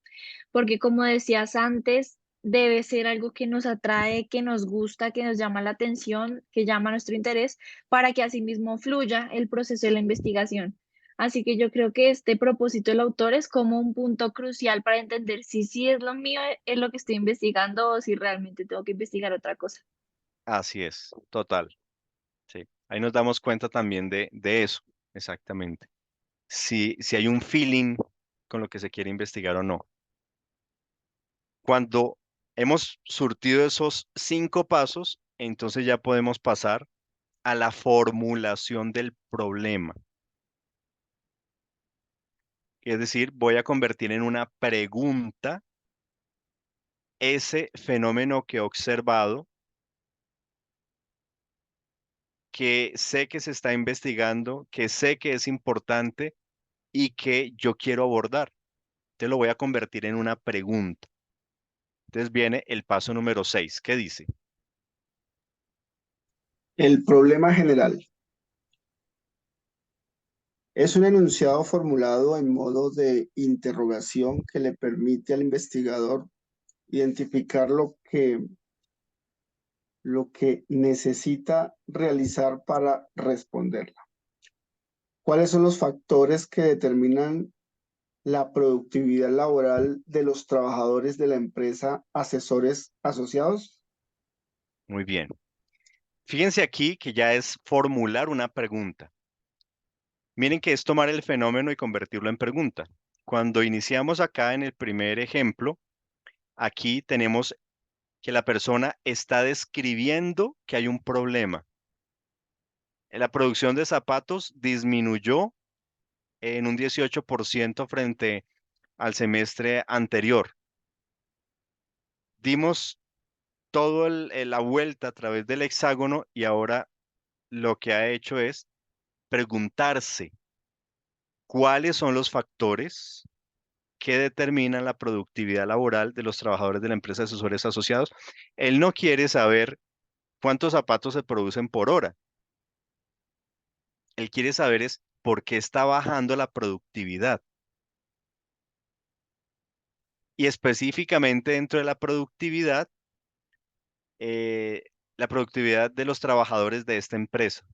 porque como decías antes, debe ser algo que nos atrae, que nos gusta, que nos llama la atención, que llama nuestro interés, para que asimismo fluya el proceso de la investigación. Así que yo creo que este propósito del autor es como un punto crucial para entender si sí es lo mío, es lo que estoy investigando o si realmente tengo que investigar otra cosa. Así es, total. Sí. Ahí nos damos cuenta también de eso, exactamente. Si hay un feeling con lo que se quiere investigar o no. Cuando hemos surtido esos 5 pasos, entonces ya podemos pasar a la formulación del problema. Es decir, voy a convertir en una pregunta ese fenómeno que he observado, que sé que se está investigando, que sé que es importante y que yo quiero abordar. Te lo voy a convertir en una pregunta. Entonces viene el paso número 6. ¿Qué dice? El problema general es un enunciado formulado en modo de interrogación que le permite al investigador identificar lo que necesita realizar para responderla. ¿Cuáles son los factores que determinan la productividad laboral de los trabajadores de la empresa asesores asociados? Muy bien. Fíjense aquí que ya es formular una pregunta. Miren que es tomar el fenómeno y convertirlo en pregunta. Cuando iniciamos acá en el primer ejemplo, aquí tenemos que la persona está describiendo que hay un problema. La producción de zapatos disminuyó en un 18% frente al semestre anterior. Dimos toda la vuelta a través del hexágono y ahora lo que ha hecho es preguntarse cuáles son los factores que determinan la productividad laboral de los trabajadores de la empresa de asesores asociados. Él no quiere saber cuántos zapatos se producen por hora. Él quiere saber es por qué está bajando la productividad. Y específicamente dentro de eh, la productividad de los trabajadores de esta empresa.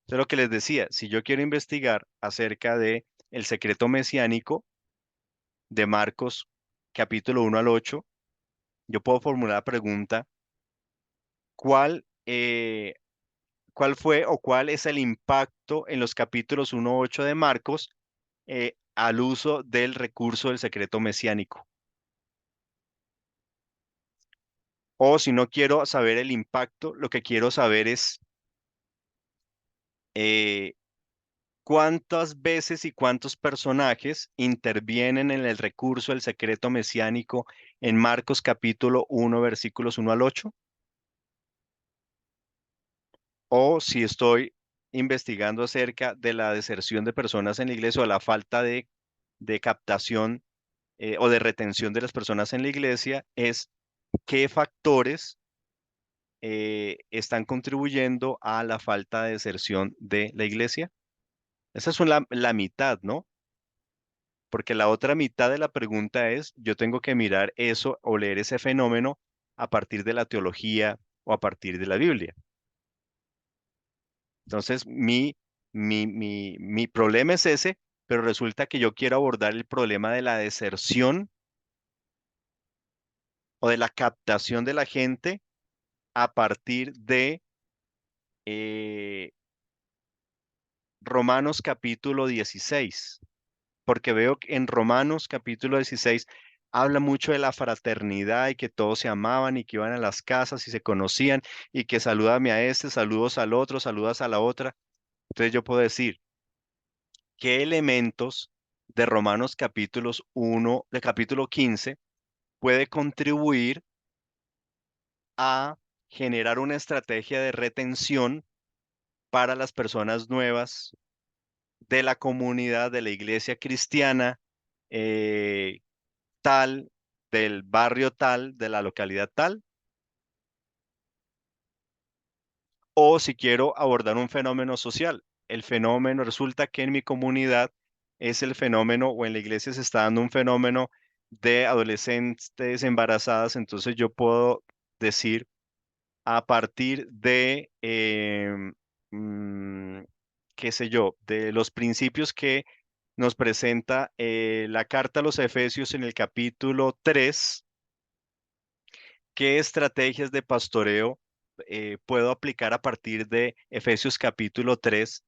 Eso es lo que les decía, si yo quiero investigar acerca de el secreto mesiánico de Marcos, capítulo 1 al 8, yo puedo formular la pregunta, ¿cuál, cuál fue o cuál es el impacto en los capítulos 1 a 8 de Marcos al uso del recurso del secreto mesiánico? O si no quiero saber el impacto, lo que quiero saber es eh, cuántas veces y cuántos personajes intervienen en el recurso del secreto mesiánico en Marcos capítulo 1, versículos 1 al 8. O si estoy investigando acerca de la deserción de personas en la iglesia o la falta de captación o de retención de las personas en la iglesia, es qué factores están contribuyendo a la falta de deserción de la iglesia. Esa es la mitad, ¿no? Porque la otra mitad de la pregunta es, yo tengo que mirar eso o leer ese fenómeno a partir de la teología o a partir de la Biblia. Entonces, mi problema es ese, pero resulta que yo quiero abordar el problema de la deserción o de la captación de la gente a partir de eh, Romanos capítulo 16, porque veo que en Romanos capítulo 16 habla mucho de la fraternidad y que todos se amaban y que iban a las casas y se conocían y que salúdame a este, saludos al otro, saludas a la otra. Entonces yo puedo decir, ¿qué elementos de Romanos capítulos 1, de capítulo 15 puede contribuir a generar una estrategia de retención para las personas nuevas de la comunidad, de la iglesia cristiana, eh, tal, del barrio tal, de la localidad tal? O si quiero abordar un fenómeno social, el fenómeno resulta que en mi comunidad es el fenómeno o en la iglesia se está dando un fenómeno de adolescentes embarazadas, entonces yo puedo decir a partir de, mm, qué sé yo, de los principios que nos presenta la carta a los Efesios en el capítulo 3, ¿qué estrategias de pastoreo puedo aplicar a partir de Efesios capítulo 3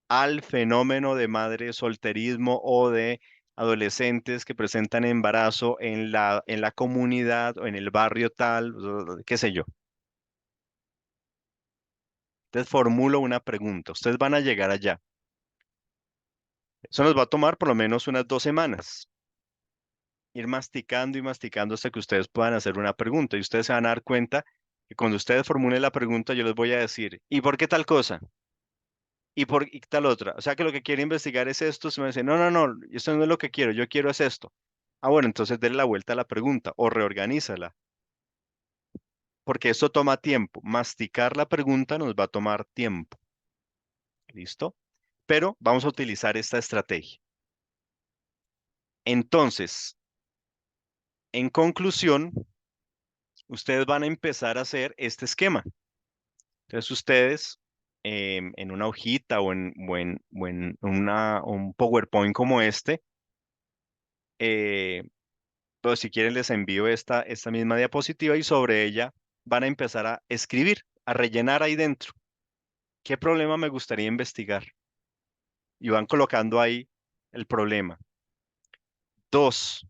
al fenómeno de madre solterismo o de adolescentes que presentan embarazo en la comunidad o en el barrio tal, qué sé yo? Entonces formulo una pregunta. Ustedes van a llegar allá. Eso nos va a tomar por lo menos unas 2 semanas. Ir masticando y masticando hasta que ustedes puedan hacer una pregunta. Y ustedes se van a dar cuenta que cuando ustedes formulen la pregunta, yo les voy a decir, ¿y por qué tal cosa? ¿Y por qué tal otra? O sea que lo que quiere investigar es esto. Se me dice, no, no, no, esto no es lo que quiero, yo quiero es esto. Ah, bueno, entonces denle la vuelta a la pregunta o reorganízala, porque esto toma tiempo. Masticar la pregunta nos va a tomar tiempo. ¿Listo? Pero vamos a utilizar esta estrategia. Entonces, en conclusión, ustedes van a empezar a hacer este esquema. Entonces, ustedes en una hojita o en un PowerPoint como este, eh, pues si quieren les envío esta misma diapositiva y sobre ella van a empezar a escribir, a rellenar ahí dentro. ¿Qué problema me gustaría investigar? Y van colocando ahí el problema. Dos,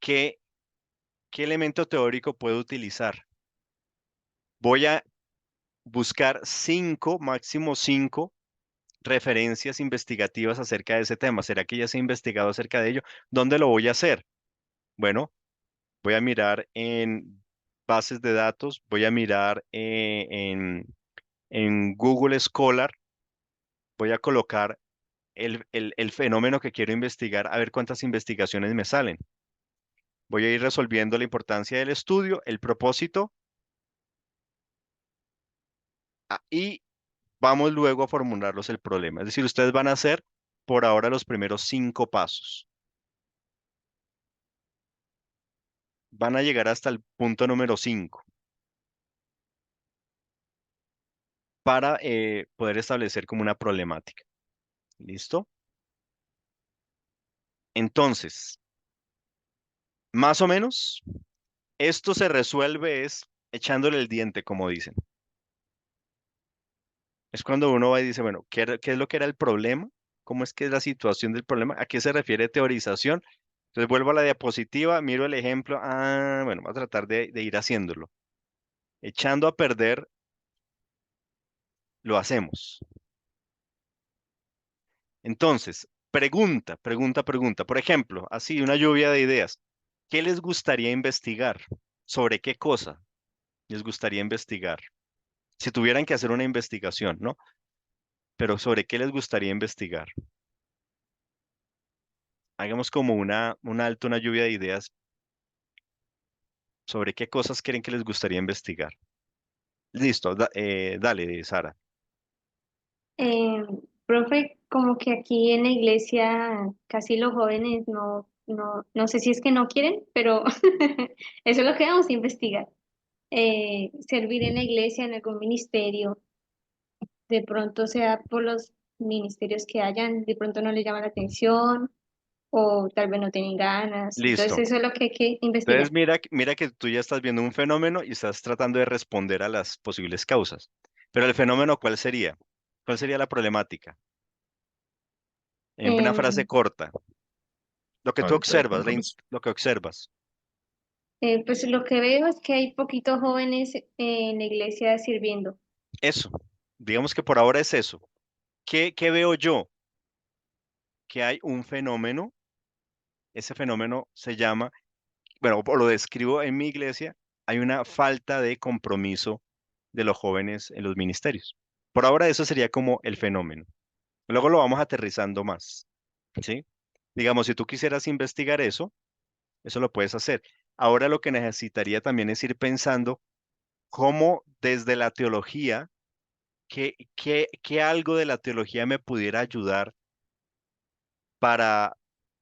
¿qué, qué elemento teórico puedo utilizar? Voy a buscar máximo cinco referencias investigativas acerca de ese tema. ¿Será que ya se ha investigado acerca de ello? ¿Dónde lo voy a hacer? Bueno, voy a mirar en bases de datos, voy a mirar en Google Scholar, voy a colocar el fenómeno que quiero investigar, a ver cuántas investigaciones me salen. Voy a ir resolviendo la importancia del estudio, el propósito, y vamos luego a formularlos el problema. Es decir, ustedes van a hacer por ahora los primeros 5 pasos. Van a llegar hasta el punto número 5 para poder establecer como una problemática. ¿Listo? Entonces, más o menos, esto se resuelve es echándole el diente, como dicen. Es cuando uno va y dice, bueno, ¿qué es lo que era el problema? ¿Cómo es que es la situación del problema? ¿A qué se refiere teorización? Entonces vuelvo a la diapositiva, miro el ejemplo. Ah, bueno, voy a tratar de ir haciéndolo. Echando a perder, lo hacemos. Entonces, pregunta. Por ejemplo, así, una lluvia de ideas. ¿Qué les gustaría investigar? ¿Sobre qué cosa les gustaría investigar? Si tuvieran que hacer una investigación, ¿no? Pero ¿sobre qué les gustaría investigar? Hagamos como una lluvia de ideas sobre qué cosas creen que les gustaría investigar. Listo, dale, Sara. Eh, Profe, como que aquí en la iglesia casi los jóvenes no sé si es que no quieren, pero eso es lo que vamos a investigar. Servir en la iglesia, en algún ministerio, de pronto sea por los ministerios que hayan, de pronto no les llama la atención o tal vez no tienen ganas. Entonces Listo. eso es lo que hay que Entonces investigar. mira que tú ya estás viendo un fenómeno y estás tratando de responder a las posibles causas. Pero el fenómeno, ¿cuál sería? ¿Cuál sería la problemática? En una frase Em, corta, lo que tú Falta de observas, compromiso. lo que observas. pues lo que veo es que hay poquitos jóvenes en la iglesia sirviendo. Eso, digamos que por ahora es eso. ¿Qué veo yo? Que hay un fenómeno, ese fenómeno se llama, bueno, o lo describo en mi iglesia, hay una falta de compromiso de los jóvenes en los ministerios. Por ahora eso sería como el fenómeno. Luego lo vamos aterrizando más, ¿sí? Digamos, si tú quisieras investigar eso, eso lo puedes hacer. Ahora lo que necesitaría también es ir pensando cómo desde la teología, qué algo de la teología me pudiera ayudar para,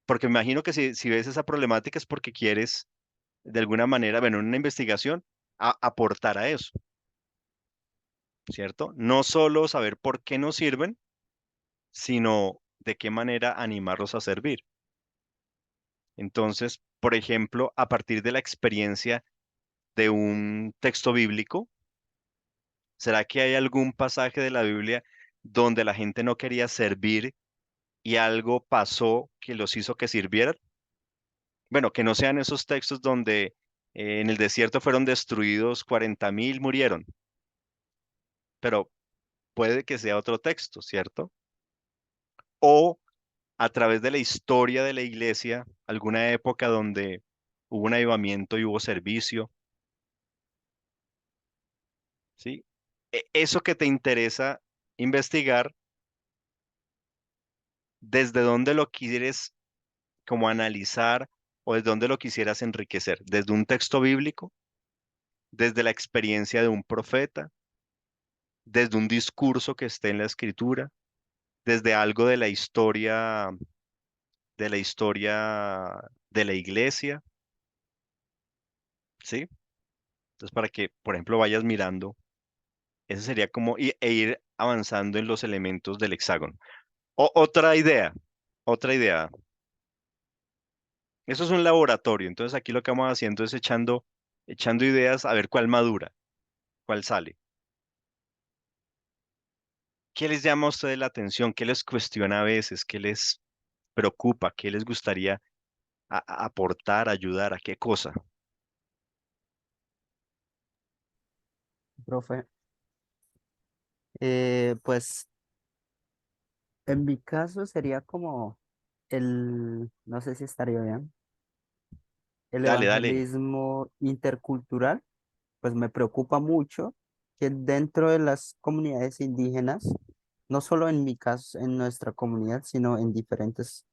porque me imagino que si ves esa problemática es porque quieres de alguna manera, bueno, en una investigación, aportar a eso, ¿cierto? No solo saber por qué nos sirven, sino de qué manera animarlos a servir. Entonces, por ejemplo, a partir de la experiencia de un texto bíblico, ¿será que hay algún pasaje de la Biblia donde la gente no quería servir y algo pasó que los hizo que sirvieran? Bueno, que no sean esos textos donde en el desierto fueron destruidos 40.000, murieron, pero puede que sea otro texto, ¿cierto? O a través de la historia de la iglesia, alguna época donde hubo un avivamiento y hubo servicio, ¿sí? Eso que te interesa investigar, ¿desde dónde lo quieres como analizar o desde dónde lo quisieras enriquecer? ¿Desde un texto bíblico? ¿Desde la experiencia de un profeta? ¿Desde un discurso que esté en la escritura? ¿Desde algo de la historia de la iglesia? ¿Sí? Entonces, para que, por ejemplo, vayas mirando, ese sería como e ir avanzando en los elementos del hexágono. Otra idea. Eso es un laboratorio, entonces aquí lo que vamos haciendo es echando ideas a ver cuál madura, cuál sale. ¿Qué les llama a ustedes la atención? ¿Qué les cuestiona a veces? preocupa? ¿Qué les gustaría aportar, ayudar? ¿A qué cosa? Profe, pues en mi caso sería como no sé si estaría bien, el Dale, dale. evangelismo intercultural. Pues me preocupa mucho que dentro de las comunidades indígenas, no solo en mi caso, en nuestra comunidad, sino en diferentes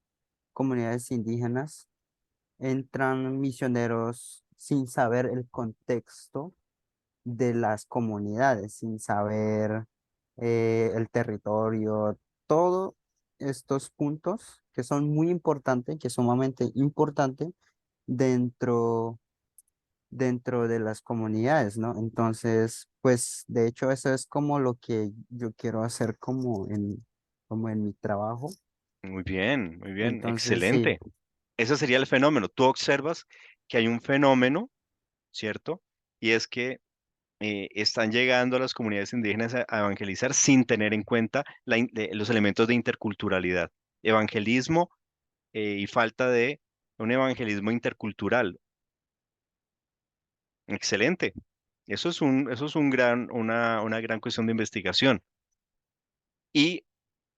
comunidades indígenas, entran misioneros sin saber el contexto de las comunidades, sin saber el territorio, todos estos puntos que son muy importantes, que son sumamente importantes dentro de las comunidades, ¿no? Entonces, pues de hecho eso es como lo que yo quiero hacer como en mi trabajo. Muy bien, Entonces, sí, excelente. Ese sería el fenómeno. Tú observas que hay un fenómeno, ¿cierto? Y es que están llegando a las comunidades indígenas a evangelizar sin tener en cuenta los elementos de interculturalidad. Evangelismo y falta de un evangelismo intercultural. Excelente. Eso es una gran cuestión de investigación. Y,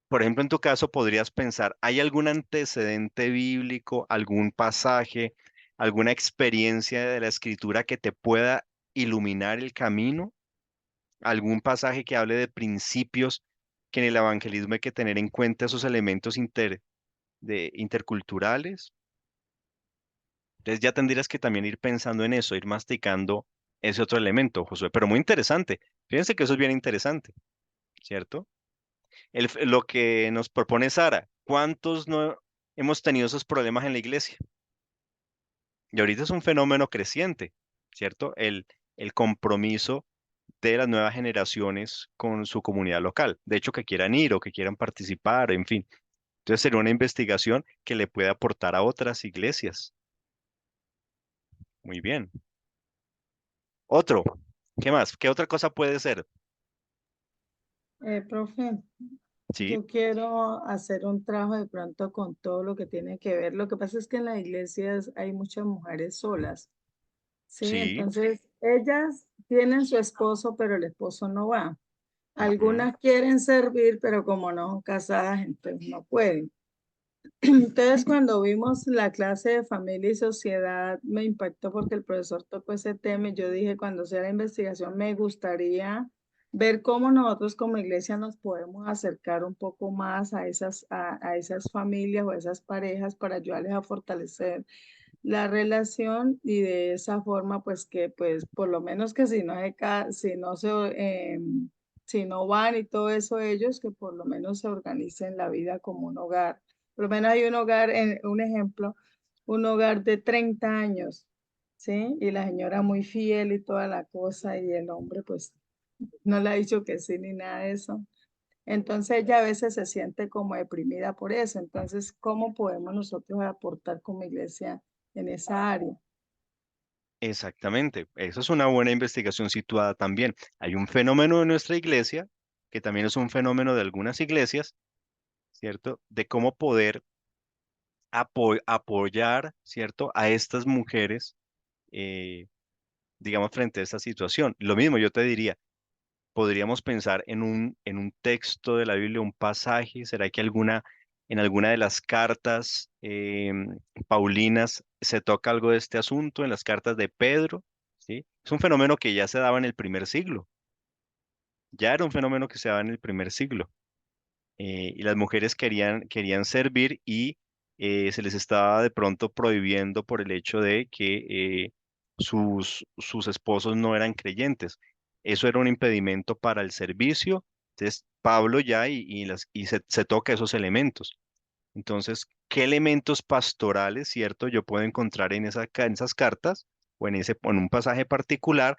por ejemplo, en tu caso podrías pensar, ¿hay algún antecedente bíblico, algún pasaje, alguna experiencia de la escritura que te pueda iluminar el camino? ¿Algún pasaje que hable de principios que en el evangelismo hay que tener en cuenta esos elementos interculturales? Entonces ya tendrías que también ir pensando en eso, ir masticando ese otro elemento, Josué, pero muy interesante. Fíjense que eso es bien interesante, ¿cierto? Lo que nos propone Sara, ¿cuántos no hemos tenido esos problemas en la iglesia? Y ahorita es un fenómeno creciente, ¿cierto? El compromiso de las nuevas generaciones con su comunidad local. De hecho, que quieran ir o que quieran participar, en fin. Entonces sería una investigación que le puede aportar a otras iglesias. Muy bien. Otro. ¿Qué más? ¿Qué otra cosa puede ser? Profe, Sí, yo quiero hacer un trabajo de pronto con todo lo que tiene que ver. Lo que pasa es que en las iglesias hay muchas mujeres solas, ¿sí? sí. Entonces, ellas tienen su esposo, pero el esposo no va. Ujú. Algunas quieren servir, pero como no son casadas, entonces no pueden. Entonces, cuando vimos la clase de familia y sociedad, me impactó porque el profesor tocó ese tema y yo dije, cuando sea la investigación, me gustaría ver cómo nosotros como iglesia nos podemos acercar un poco más a esas familias o a esas parejas para ayudarles a fortalecer la relación y de esa forma, pues que pues por lo menos que si no van y todo eso ellos, que por lo menos se organicen la vida como un hogar. Por lo menos hay un hogar, un ejemplo, un hogar de 30 años, ¿sí? Y la señora muy fiel y toda la cosa y el hombre pues no le ha dicho que sí ni nada de eso. Entonces ella a veces se siente como deprimida por eso. Entonces, ¿cómo podemos nosotros aportar como iglesia en esa área? Exactamente. Esa es una buena investigación situada también. Hay un fenómeno en nuestra iglesia, que también es un fenómeno de algunas iglesias, ¿cierto? De cómo poder apoyar, ¿cierto? A estas mujeres, eh, digamos, frente a esta situación. Lo mismo yo te diría, podríamos pensar en un texto de la Biblia, un pasaje, ¿será que en alguna de las cartas paulinas se toca algo de este asunto, en las cartas de Pedro? ¿Sí? Es un fenómeno que ya se daba en el primer siglo, ya era un fenómeno que se daba en el primer siglo. Y las mujeres querían servir y se les estaba de pronto prohibiendo por el hecho de que sus esposos no eran creyentes. Eso era un impedimento para el servicio. Entonces, Pablo ya se toca esos elementos. Entonces, ¿qué elementos pastorales, cierto, yo puedo encontrar en esas cartas o en un pasaje particular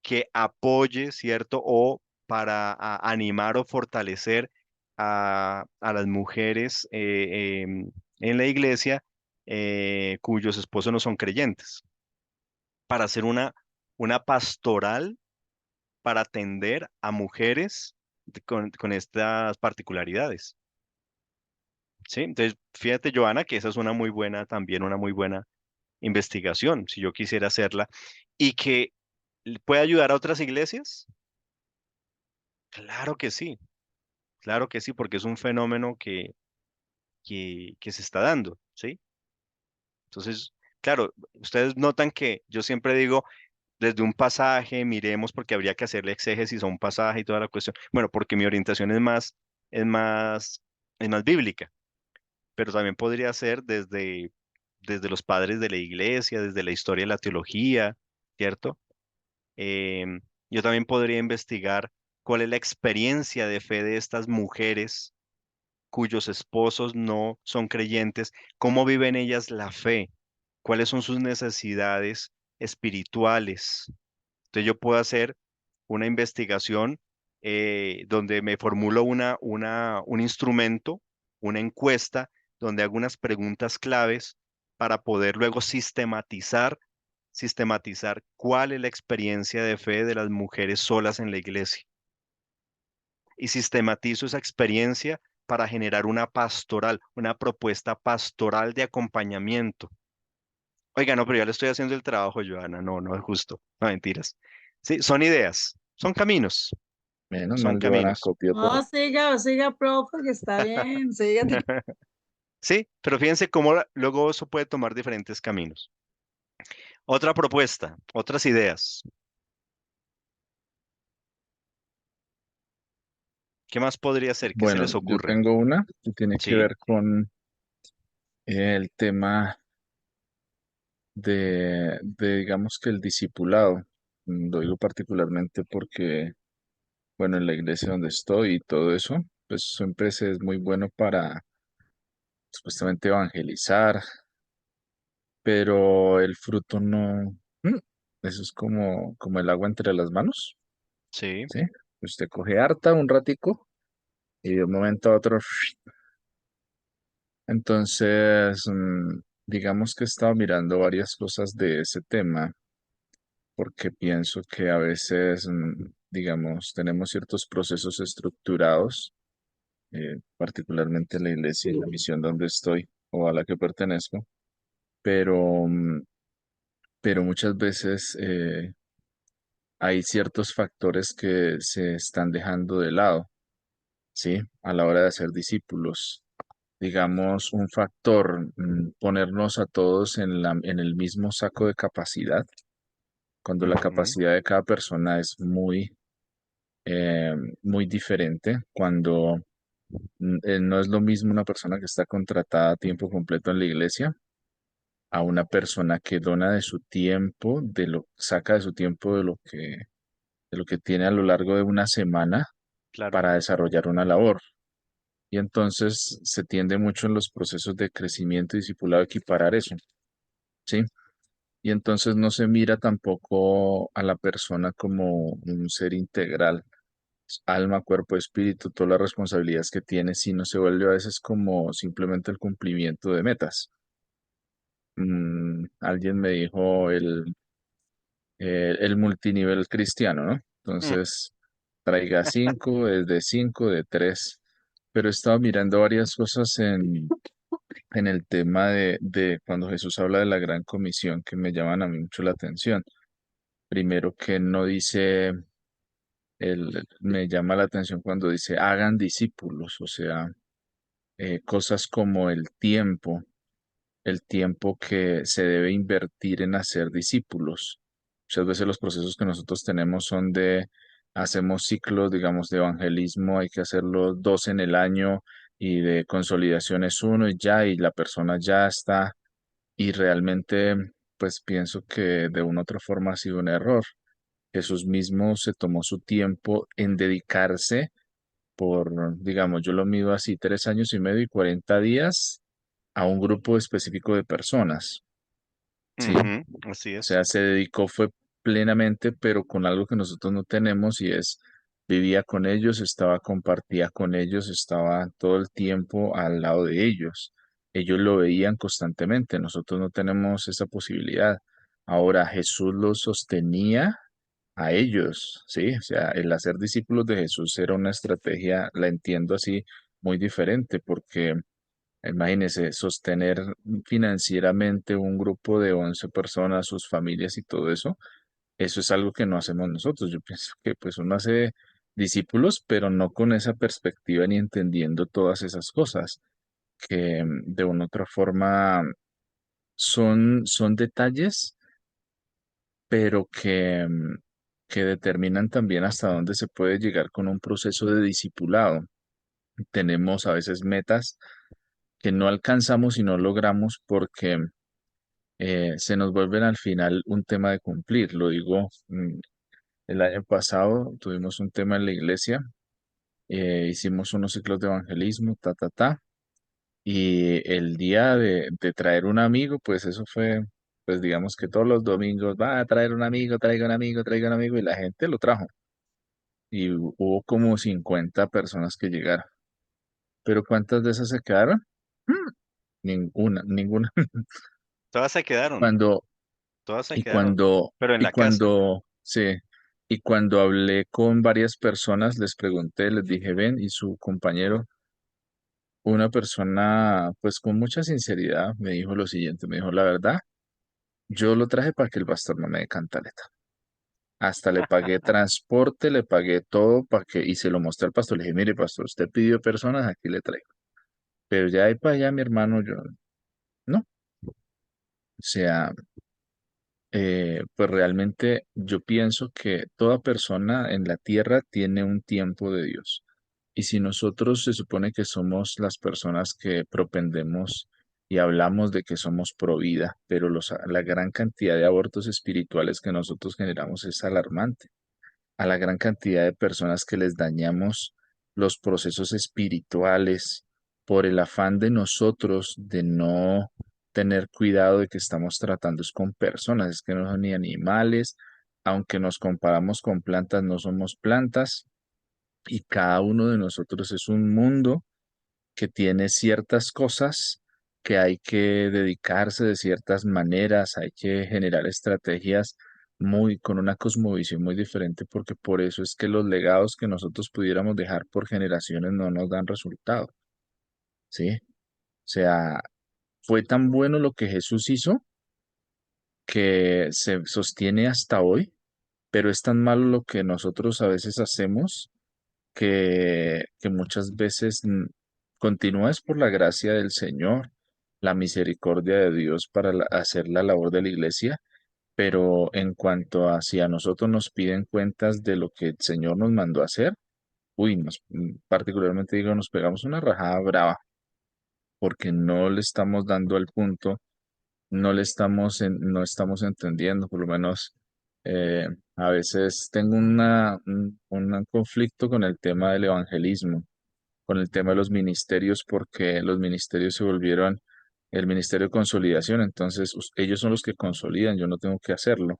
que apoye, ¿cierto? O para animar o fortalecer a las mujeres en la iglesia cuyos esposos no son creyentes, para hacer una pastoral para atender a mujeres con estas particularidades. ¿sí? Entonces, fíjate, Joana, que esa es una muy buena, también una muy buena investigación, si yo quisiera hacerla, y que puede ayudar a otras iglesias. Claro que sí, porque es un fenómeno que se está dando, ¿sí? Entonces, claro, ustedes notan que yo siempre digo, desde un pasaje, miremos porque habría que hacerle exégesis a un pasaje y toda la cuestión. Bueno, porque mi orientación es más, es más bíblica, pero también podría ser desde los padres de la iglesia, desde la historia de la teología, ¿cierto? Yo también podría investigar cuál es la experiencia de fe de estas mujeres cuyos esposos no son creyentes, cómo viven ellas la fe, cuáles son sus necesidades espirituales. Entonces yo puedo hacer una investigación donde me formulo un instrumento, una encuesta, donde hago unas preguntas claves para poder luego sistematizar cuál es la experiencia de fe de las mujeres solas en la iglesia. Y sistematizo esa experiencia para generar una pastoral, una propuesta pastoral de acompañamiento. Oiga, no, pero ya le estoy haciendo el trabajo, Joana. No, no es justo. No, mentiras. Sí, son ideas, son caminos, Menos son mal, Joana, caminos. copió No, todo. siga, siga, profe, que está bien, siga. Sí, pero fíjense cómo luego eso puede tomar diferentes caminos. Otra propuesta, otras ideas. ¿Qué más podría ser? ¿Qué se Bueno, les yo ocurre? tengo una que tiene que Sí, ver con el tema digamos que el discipulado. Lo digo particularmente porque, bueno, en la iglesia donde estoy y todo eso, pues siempre se es muy bueno para supuestamente evangelizar, pero el fruto no, eso es como el agua entre las manos, sí. ¿sí? Usted coge harta un ratico y de un momento a otro, entonces, digamos que he estado mirando varias cosas de ese tema porque pienso que a veces, digamos, tenemos ciertos procesos estructurados, particularmente en la iglesia y la misión donde estoy o a la que pertenezco, pero, pero muchas veces hay ciertos factores que se están dejando de lado, ¿sí? A la hora de hacer discípulos. Digamos, un factor, ponernos a todos en el mismo saco de capacidad, cuando la Ujú, capacidad de cada persona es muy diferente, cuando no es lo mismo una persona que está contratada a tiempo completo en la iglesia a una persona que dona de su tiempo, saca de su tiempo de lo que tiene a lo largo de una semana claro. para desarrollar una labor. Y entonces se tiende mucho en los procesos de crecimiento y discipulado a equiparar eso, ¿sí? Y entonces no se mira tampoco a la persona como un ser integral, alma, cuerpo, espíritu, todas las responsabilidades que tiene, sino se vuelve a veces como simplemente el cumplimiento de metas. Alguien me dijo el multinivel cristiano, ¿no? Mm, Entonces, traiga cinco, es de cinco, de tres, pero he estado mirando varias cosas en el tema de cuando Jesús habla de la gran comisión que me llaman a mí mucho la atención. Primero que no dice, me llama la atención cuando dice hagan discípulos, o sea, cosas como el tiempo que se debe invertir en hacer discípulos. Muchas veces los procesos que nosotros tenemos son hacemos ciclos, digamos, de evangelismo, hay que hacerlo dos en el año y de consolidación es uno y ya, y la persona ya está, y realmente, pues pienso que de una u otra forma ha sido un error. Jesús mismo se tomó su tiempo en dedicarse digamos, yo lo mido así, 3 años y medio y 40 días a un grupo específico de personas, ¿sí? O ujú, así es. sea, se dedicó fue plenamente, pero con algo que nosotros no tenemos y es, vivía con ellos, compartía con ellos, estaba todo el tiempo al lado de ellos. Ellos lo veían constantemente, nosotros no tenemos esa posibilidad. Ahora Jesús los sostenía a ellos, ¿sí? O sea, el hacer discípulos de Jesús era una estrategia, la entiendo así, muy diferente, porque Imagínese, sostener financieramente un grupo de 11 personas, sus familias y todo eso es algo que no hacemos nosotros. Yo pienso que pues uno hace discípulos, pero no con esa perspectiva ni entendiendo todas esas cosas, que de una u otra forma son detalles, pero que determinan también hasta dónde se puede llegar con un proceso de discipulado. Tenemos a veces metas que no alcanzamos y no logramos porque se nos vuelven al final un tema de cumplir. Lo digo, el año pasado tuvimos un tema en la iglesia, hicimos unos ciclos de evangelismo, y el día de traer un amigo, pues eso fue, pues digamos que todos los domingos va a traer un amigo, traiga un amigo, traiga un amigo, y la gente lo trajo. Y hubo como 50 personas que llegaron. Pero ¿cuántas de esas se quedaron? Mm, Ninguna, ninguna. Todas se quedaron, Cuando, todas se y quedaron, cuando, pero en y la casa. cuando, sí, y cuando hablé con varias personas, les pregunté, les dije, ven, y su compañero, una persona, pues con mucha sinceridad, me dijo lo siguiente, me dijo, la verdad, yo lo traje para que el pastor no me dé cantaleta. Hasta le pagué transporte, le pagué todo para que, y se lo mostré al pastor. Le dije, mire, pastor, usted pidió personas, aquí le traigo. Pero ya ahí para allá, mi hermano, yo, no. O sea, pues realmente yo pienso que toda persona en la tierra tiene un tiempo de Dios. Y si nosotros se supone que somos las personas que propendemos y hablamos de que somos pro vida, pero la gran cantidad de abortos espirituales que nosotros generamos es alarmante. A la gran cantidad de personas que les dañamos los procesos espirituales por el afán de nosotros de no tener cuidado de que estamos tratando es con personas, es que no son ni animales, aunque nos comparamos con plantas, no somos plantas y cada uno de nosotros es un mundo que tiene ciertas cosas que hay que dedicarse de ciertas maneras, hay que generar estrategias muy con una cosmovisión muy diferente, porque por eso es que los legados que nosotros pudiéramos dejar por generaciones no nos dan resultado, ¿sí? O sea, fue tan bueno lo que Jesús hizo que se sostiene hasta hoy, pero es tan malo lo que nosotros a veces hacemos que muchas veces continúa es por la gracia del Señor, la misericordia de Dios para hacer la labor de la iglesia, pero en cuanto a si a nosotros nos piden cuentas de lo que el Señor nos mandó a hacer, uy, particularmente digo, nos pegamos una rajada brava, porque no le estamos dando al punto, no estamos entendiendo, por lo menos eh, a veces tengo un conflicto con el tema del evangelismo, con el tema de los ministerios, porque los ministerios se volvieron el ministerio de consolidación, entonces ellos son los que consolidan, yo no tengo que hacerlo.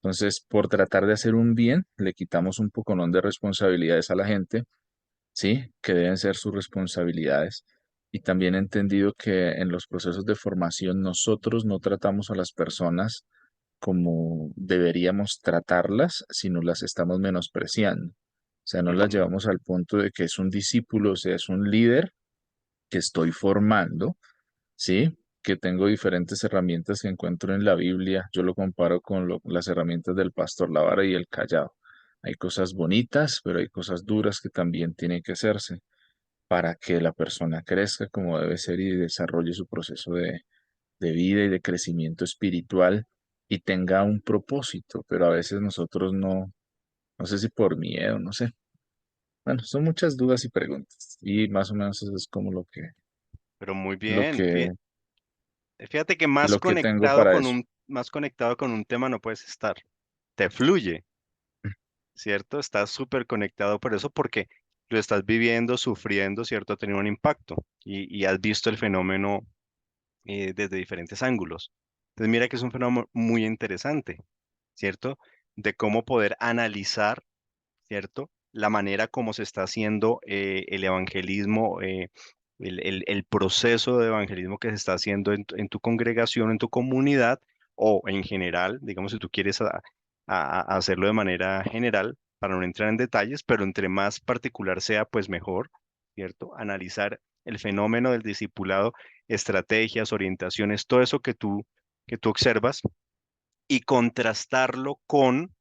Entonces, por tratar de hacer un bien, le quitamos un poconón de responsabilidades a la gente, ¿sí? Que deben ser sus responsabilidades. Y también he entendido que en los procesos de formación nosotros no tratamos a las personas como deberíamos tratarlas, sino las estamos menospreciando. O sea, no las Ujú. llevamos al punto de que es un discípulo, o sea, es un líder que estoy formando, ¿sí? Que tengo diferentes herramientas que encuentro en la Biblia. Yo lo comparo con las herramientas del pastor, la vara y el callado. Hay cosas bonitas, pero hay cosas duras que también tienen que hacerse para que la persona crezca como debe ser y desarrolle su proceso de vida y de crecimiento espiritual y tenga un propósito, pero a veces nosotros no sé si por miedo, no sé. Bueno, son muchas dudas y preguntas y más o menos eso es como Pero muy lo bien. que, Fíjate que lo que tengo para eso. más conectado con un tema no puedes estar. Te fluye, ¿cierto? Estás súper conectado por eso porque lo estás viviendo, sufriendo, ¿cierto? Ha tenido un impacto y has visto el fenómeno desde diferentes ángulos. Entonces mira que es un fenómeno muy interesante, ¿cierto? De cómo poder analizar, ¿cierto? La manera como se está haciendo el evangelismo, el proceso de evangelismo que se está haciendo en tu congregación, en tu comunidad, o en general, digamos, si tú quieres a hacerlo de manera general, para no entrar en detalles, pero entre más particular sea, pues mejor, ¿cierto? Analizar el fenómeno del discipulado, estrategias, orientaciones, todo eso que tú observas y contrastarlo con,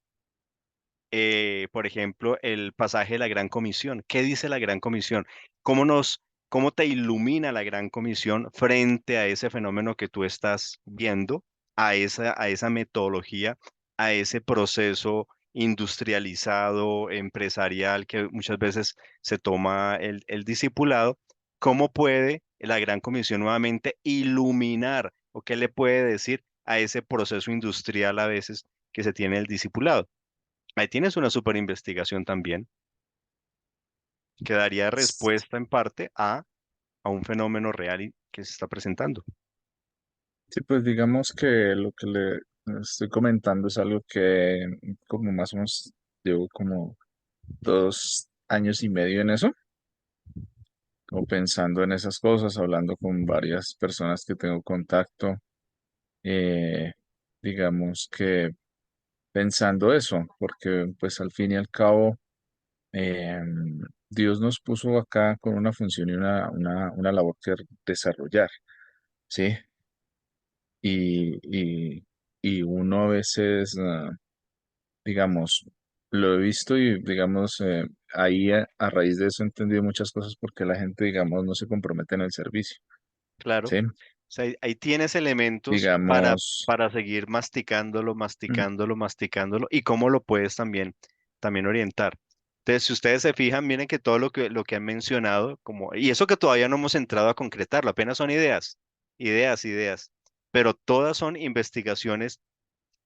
por ejemplo, el pasaje de la Gran Comisión. ¿Qué dice la Gran Comisión? ¿Cómo cómo te ilumina la Gran Comisión frente a ese fenómeno que tú estás viendo, a esa metodología, a ese proceso industrializado, empresarial que muchas veces se toma el discipulado? ¿Cómo puede la Gran Comisión nuevamente iluminar o qué le puede decir a ese proceso industrial a veces que se tiene el discipulado? Ahí tienes una super investigación también que daría respuesta en parte a un fenómeno real que se está presentando. Sí, pues digamos que lo que le estoy comentando es algo que como más o menos llevo como 2 años y medio en eso, como pensando en esas cosas, hablando con varias personas que tengo contacto, eh, digamos que pensando eso, porque pues al fin y al cabo Dios nos puso acá con una función y una labor que desarrollar, ¿sí? Y, y uno a veces, digamos, lo he visto y, digamos, ahí a raíz de eso he entendido muchas cosas porque la gente, digamos, no se compromete en el servicio, Claro. ¿sí? O sea, ahí tienes elementos Digamos, para seguir masticándolo, mm, masticándolo, masticándolo y cómo lo puedes también orientar. Entonces, si ustedes se fijan, miren que todo lo que han mencionado, como, y eso que todavía no hemos entrado a concretarlo, apenas son ideas, ideas, pero todas son investigaciones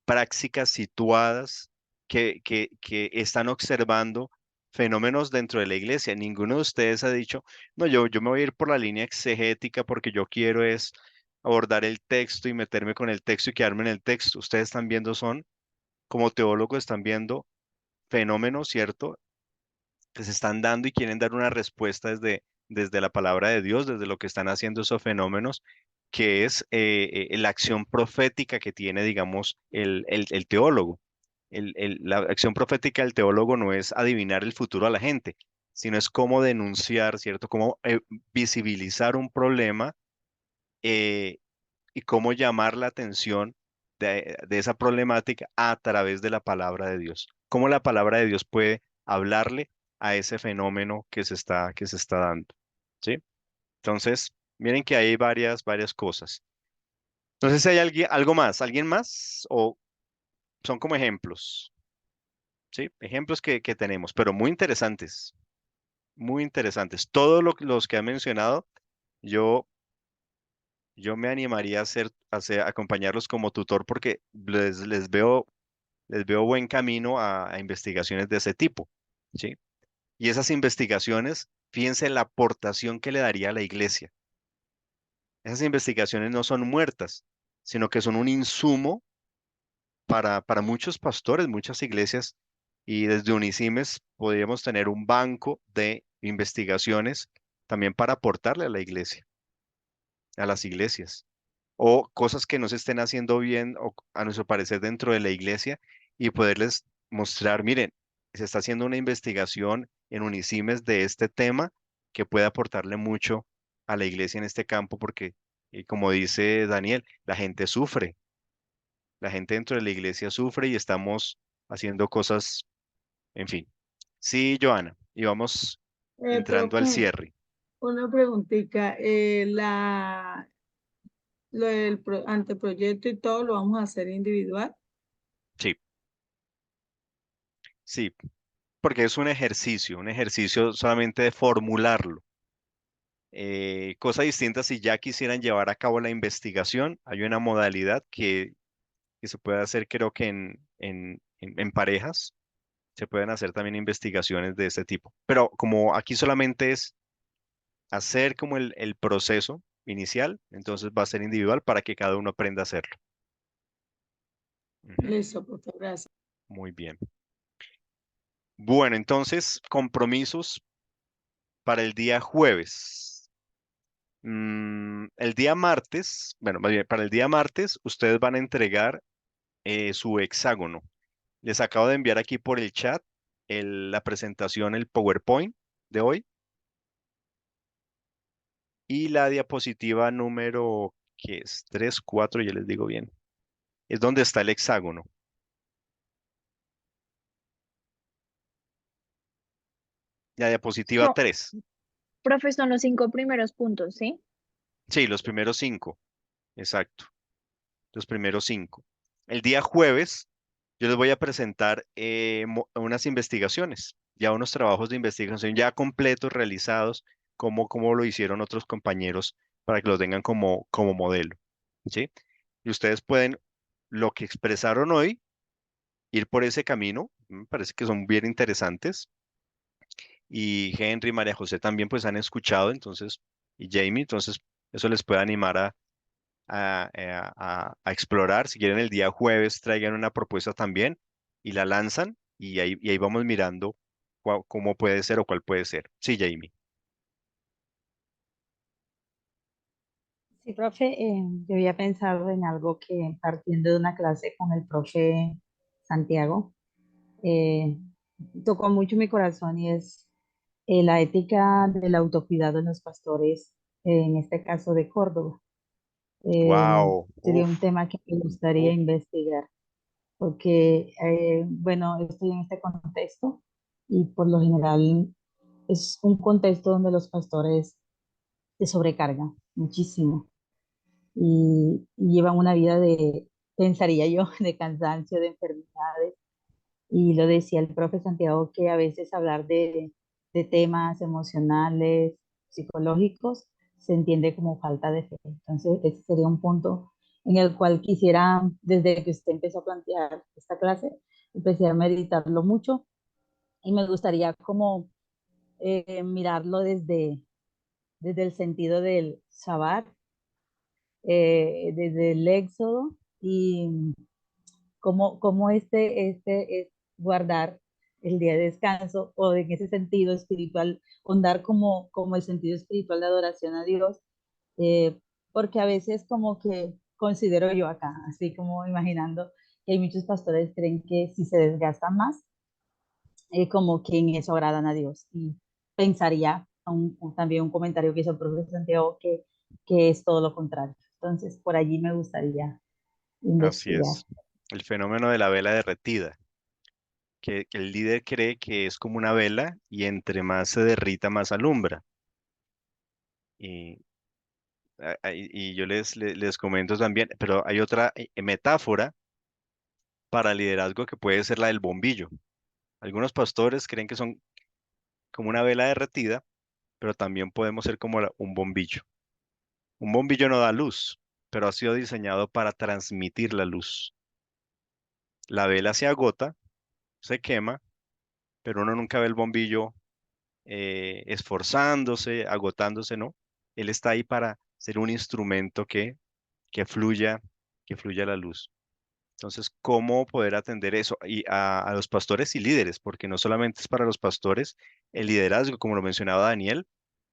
prácticas situadas que están observando fenómenos dentro de la iglesia. Ninguno de ustedes ha dicho, no, yo me voy a ir por la línea exegética porque yo quiero es abordar el texto y meterme con el texto y quedarme en el texto. Ustedes están viendo son, como teólogos, están viendo fenómenos, ¿cierto? Que se están dando y quieren dar una respuesta desde la palabra de Dios, desde lo que están haciendo esos fenómenos, que es la acción profética que tiene, digamos, el teólogo. La acción profética del teólogo no es adivinar el futuro a la gente, sino es cómo denunciar, ¿cierto? Cómo visibilizar un problema eh, y cómo llamar la atención de esa problemática a través de la palabra de Dios. Cómo la palabra de Dios puede hablarle a ese fenómeno que se está dando, ¿sí? Entonces, miren que hay varias cosas. No sé si hay algo más, alguien más o son como ejemplos, ¿sí? Ejemplos que tenemos, pero muy interesantes, muy interesantes. Todos los que han mencionado, yo, yo me animaría a acompañarlos como tutor porque les veo buen camino a investigaciones de ese tipo, ¿sí? Y esas investigaciones, fíjense en la aportación que le daría a la iglesia. Esas investigaciones no son muertas, sino que son un insumo para muchos pastores, muchas iglesias, y desde Unisimes podríamos tener un banco de investigaciones también para aportarle a la iglesia, a las iglesias, o cosas que no se estén haciendo bien o a nuestro parecer dentro de la iglesia y poderles mostrar, miren, se está haciendo una investigación en Unisimes de este tema que puede aportarle mucho a la iglesia en este campo porque, como dice Daniel, la gente sufre, la gente dentro de la iglesia sufre y estamos haciendo cosas, en fin. Sí, Joana, y vamos entrando al Profe, cierre. una preguntita. Lo del anteproyecto y todo lo vamos a hacer individual. Sí, sí, porque es un ejercicio solamente de formularlo. Cosa distinta si ya quisieran llevar a cabo la investigación, hay una modalidad que se puede hacer, creo que en parejas, se pueden hacer también investigaciones de este tipo. Pero como aquí solamente es hacer como el proceso inicial, entonces va a ser individual para que cada uno aprenda a hacerlo. Ujú. Listo, profe, gracias. Muy bien. Bueno, entonces, compromisos para el día jueves. El día martes, bueno, más bien, para el día martes, ustedes van a entregar su hexágono. Les acabo de enviar aquí por el chat la presentación, el PowerPoint de hoy. Y la diapositiva número, ¿qué es? 3, 4, ya les digo bien. Es donde está el hexágono. La diapositiva So, 3. profe, son los 5 primeros puntos, ¿sí? Sí, los primeros 5. Exacto. Los primeros 5. El día jueves yo les voy a presentar unas investigaciones, ya unos trabajos de investigación ya completos, realizados, como lo hicieron otros compañeros para que los tengan como modelo, ¿sí? Y ustedes pueden, lo que expresaron hoy, ir por ese camino, me parece que son bien interesantes, y Henry y María José también pues han escuchado, entonces, y Jamie, entonces eso les puede animar a explorar. Si quieren el día jueves traigan una propuesta también y la lanzan y ahí vamos mirando cómo puede ser o cuál puede ser. Sí, Jamie. Sí, profe, yo había pensado en algo que partiendo de una clase con el profe Santiago, eh, tocó mucho mi corazón y es la ética del autocuidado en los pastores, en este caso de Córdoba. Eh, Wow. Sería Uf. un tema que me gustaría investigar, porque, bueno, estoy en este contexto y por lo general es un contexto donde los pastores se sobrecargan muchísimo y llevan una vida de, pensaría yo, de cansancio, de enfermedades. Y lo decía el profe Santiago, que a veces hablar de temas emocionales, psicológicos, se entiende como falta de fe. Entonces, ese sería un punto en el cual quisiera, desde que usted empezó a plantear esta clase, empecé a meditarlo mucho y me gustaría como mirarlo desde el sentido del Shabbat, desde el Éxodo y cómo este es guardar el día de descanso o en ese sentido espiritual, andar como el sentido espiritual de adoración a Dios, porque a veces como que considero yo acá, así como imaginando que hay muchos pastores que creen que si se desgastan más, como que en eso agradan a Dios. Y pensaría también un comentario que hizo el profesor Santiago que es todo lo contrario. Entonces, por allí me gustaría Así investigar. es. El fenómeno de la vela derretida, que el líder cree que es como una vela y entre más se derrita, más alumbra. Y, y yo les comento también, pero hay otra metáfora para liderazgo que puede ser la del bombillo. Algunos pastores creen que son como una vela derretida, pero también podemos ser como un bombillo. Un bombillo no da luz, pero ha sido diseñado para transmitir la luz. La vela se agota, se quema, pero uno nunca ve el bombillo esforzándose, agotándose, ¿no? Él está ahí para ser un instrumento que fluya, que fluya la luz. Entonces, ¿cómo poder atender eso? Y a los pastores y líderes, porque no solamente es para los pastores, el liderazgo, como lo mencionaba Daniel,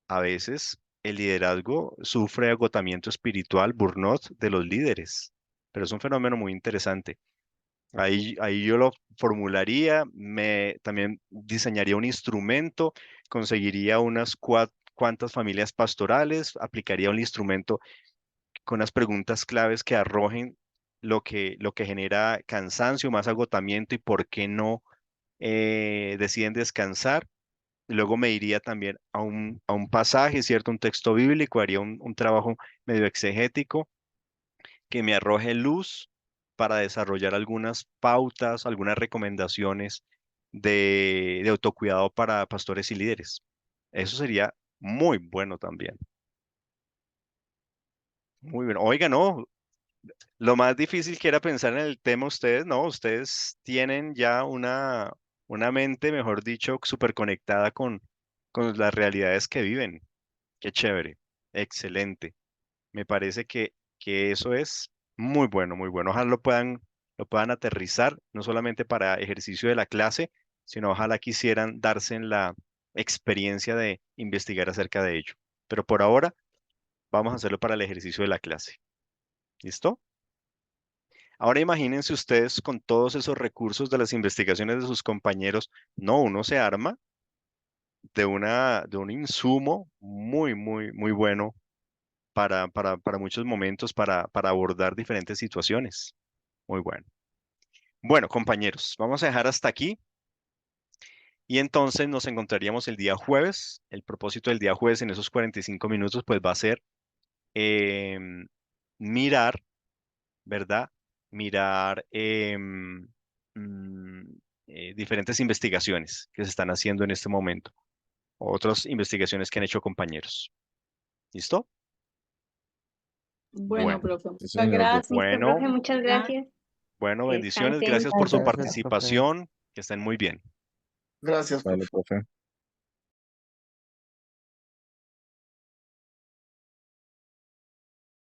a veces el liderazgo sufre agotamiento espiritual, burnout de los líderes, pero es un fenómeno muy interesante. Ahí yo lo formularía, también diseñaría un instrumento, conseguiría unas cuantas familias pastorales, aplicaría un instrumento con unas preguntas claves que arrojen lo que genera cansancio, más agotamiento y por qué no deciden descansar. Y luego me iría también a un pasaje, ¿cierto? Un texto bíblico, haría un trabajo medio exegético que me arroje luz para desarrollar algunas pautas, algunas recomendaciones de autocuidado para pastores y líderes. Eso sería muy bueno también. Muy bueno. Oiga, no, lo más difícil que era pensar en el tema ustedes, no, ustedes tienen ya una mente, mejor dicho, súper conectada con las realidades que viven. Qué chévere, excelente. Me parece que eso es muy bueno, muy bueno. Ojalá lo puedan aterrizar, no solamente para ejercicio de la clase, sino ojalá quisieran darse en la experiencia de investigar acerca de ello. Pero por ahora, vamos a hacerlo para el ejercicio de la clase. ¿Listo? Ahora imagínense ustedes con todos esos recursos de las investigaciones de sus compañeros, no, uno se arma de un insumo muy, muy, muy bueno para muchos momentos, para abordar diferentes situaciones. Muy bueno. Bueno, compañeros, vamos a dejar hasta aquí y entonces nos encontraríamos el día jueves. El propósito del día jueves en esos 45 minutos pues va a ser mirar, ¿verdad? Mirar mm, diferentes investigaciones que se están haciendo en este momento, otras investigaciones que han hecho compañeros. ¿Listo? Bueno, Bueno, profe, Sí, muchas señor, profe. Listo, gracias. profe, bueno, muchas gracias. bueno, Que bendiciones. descansen. Gracias por su Gracias. Gracias, profe. participación. Que estén muy bien. Gracias, Vale, profe. profe.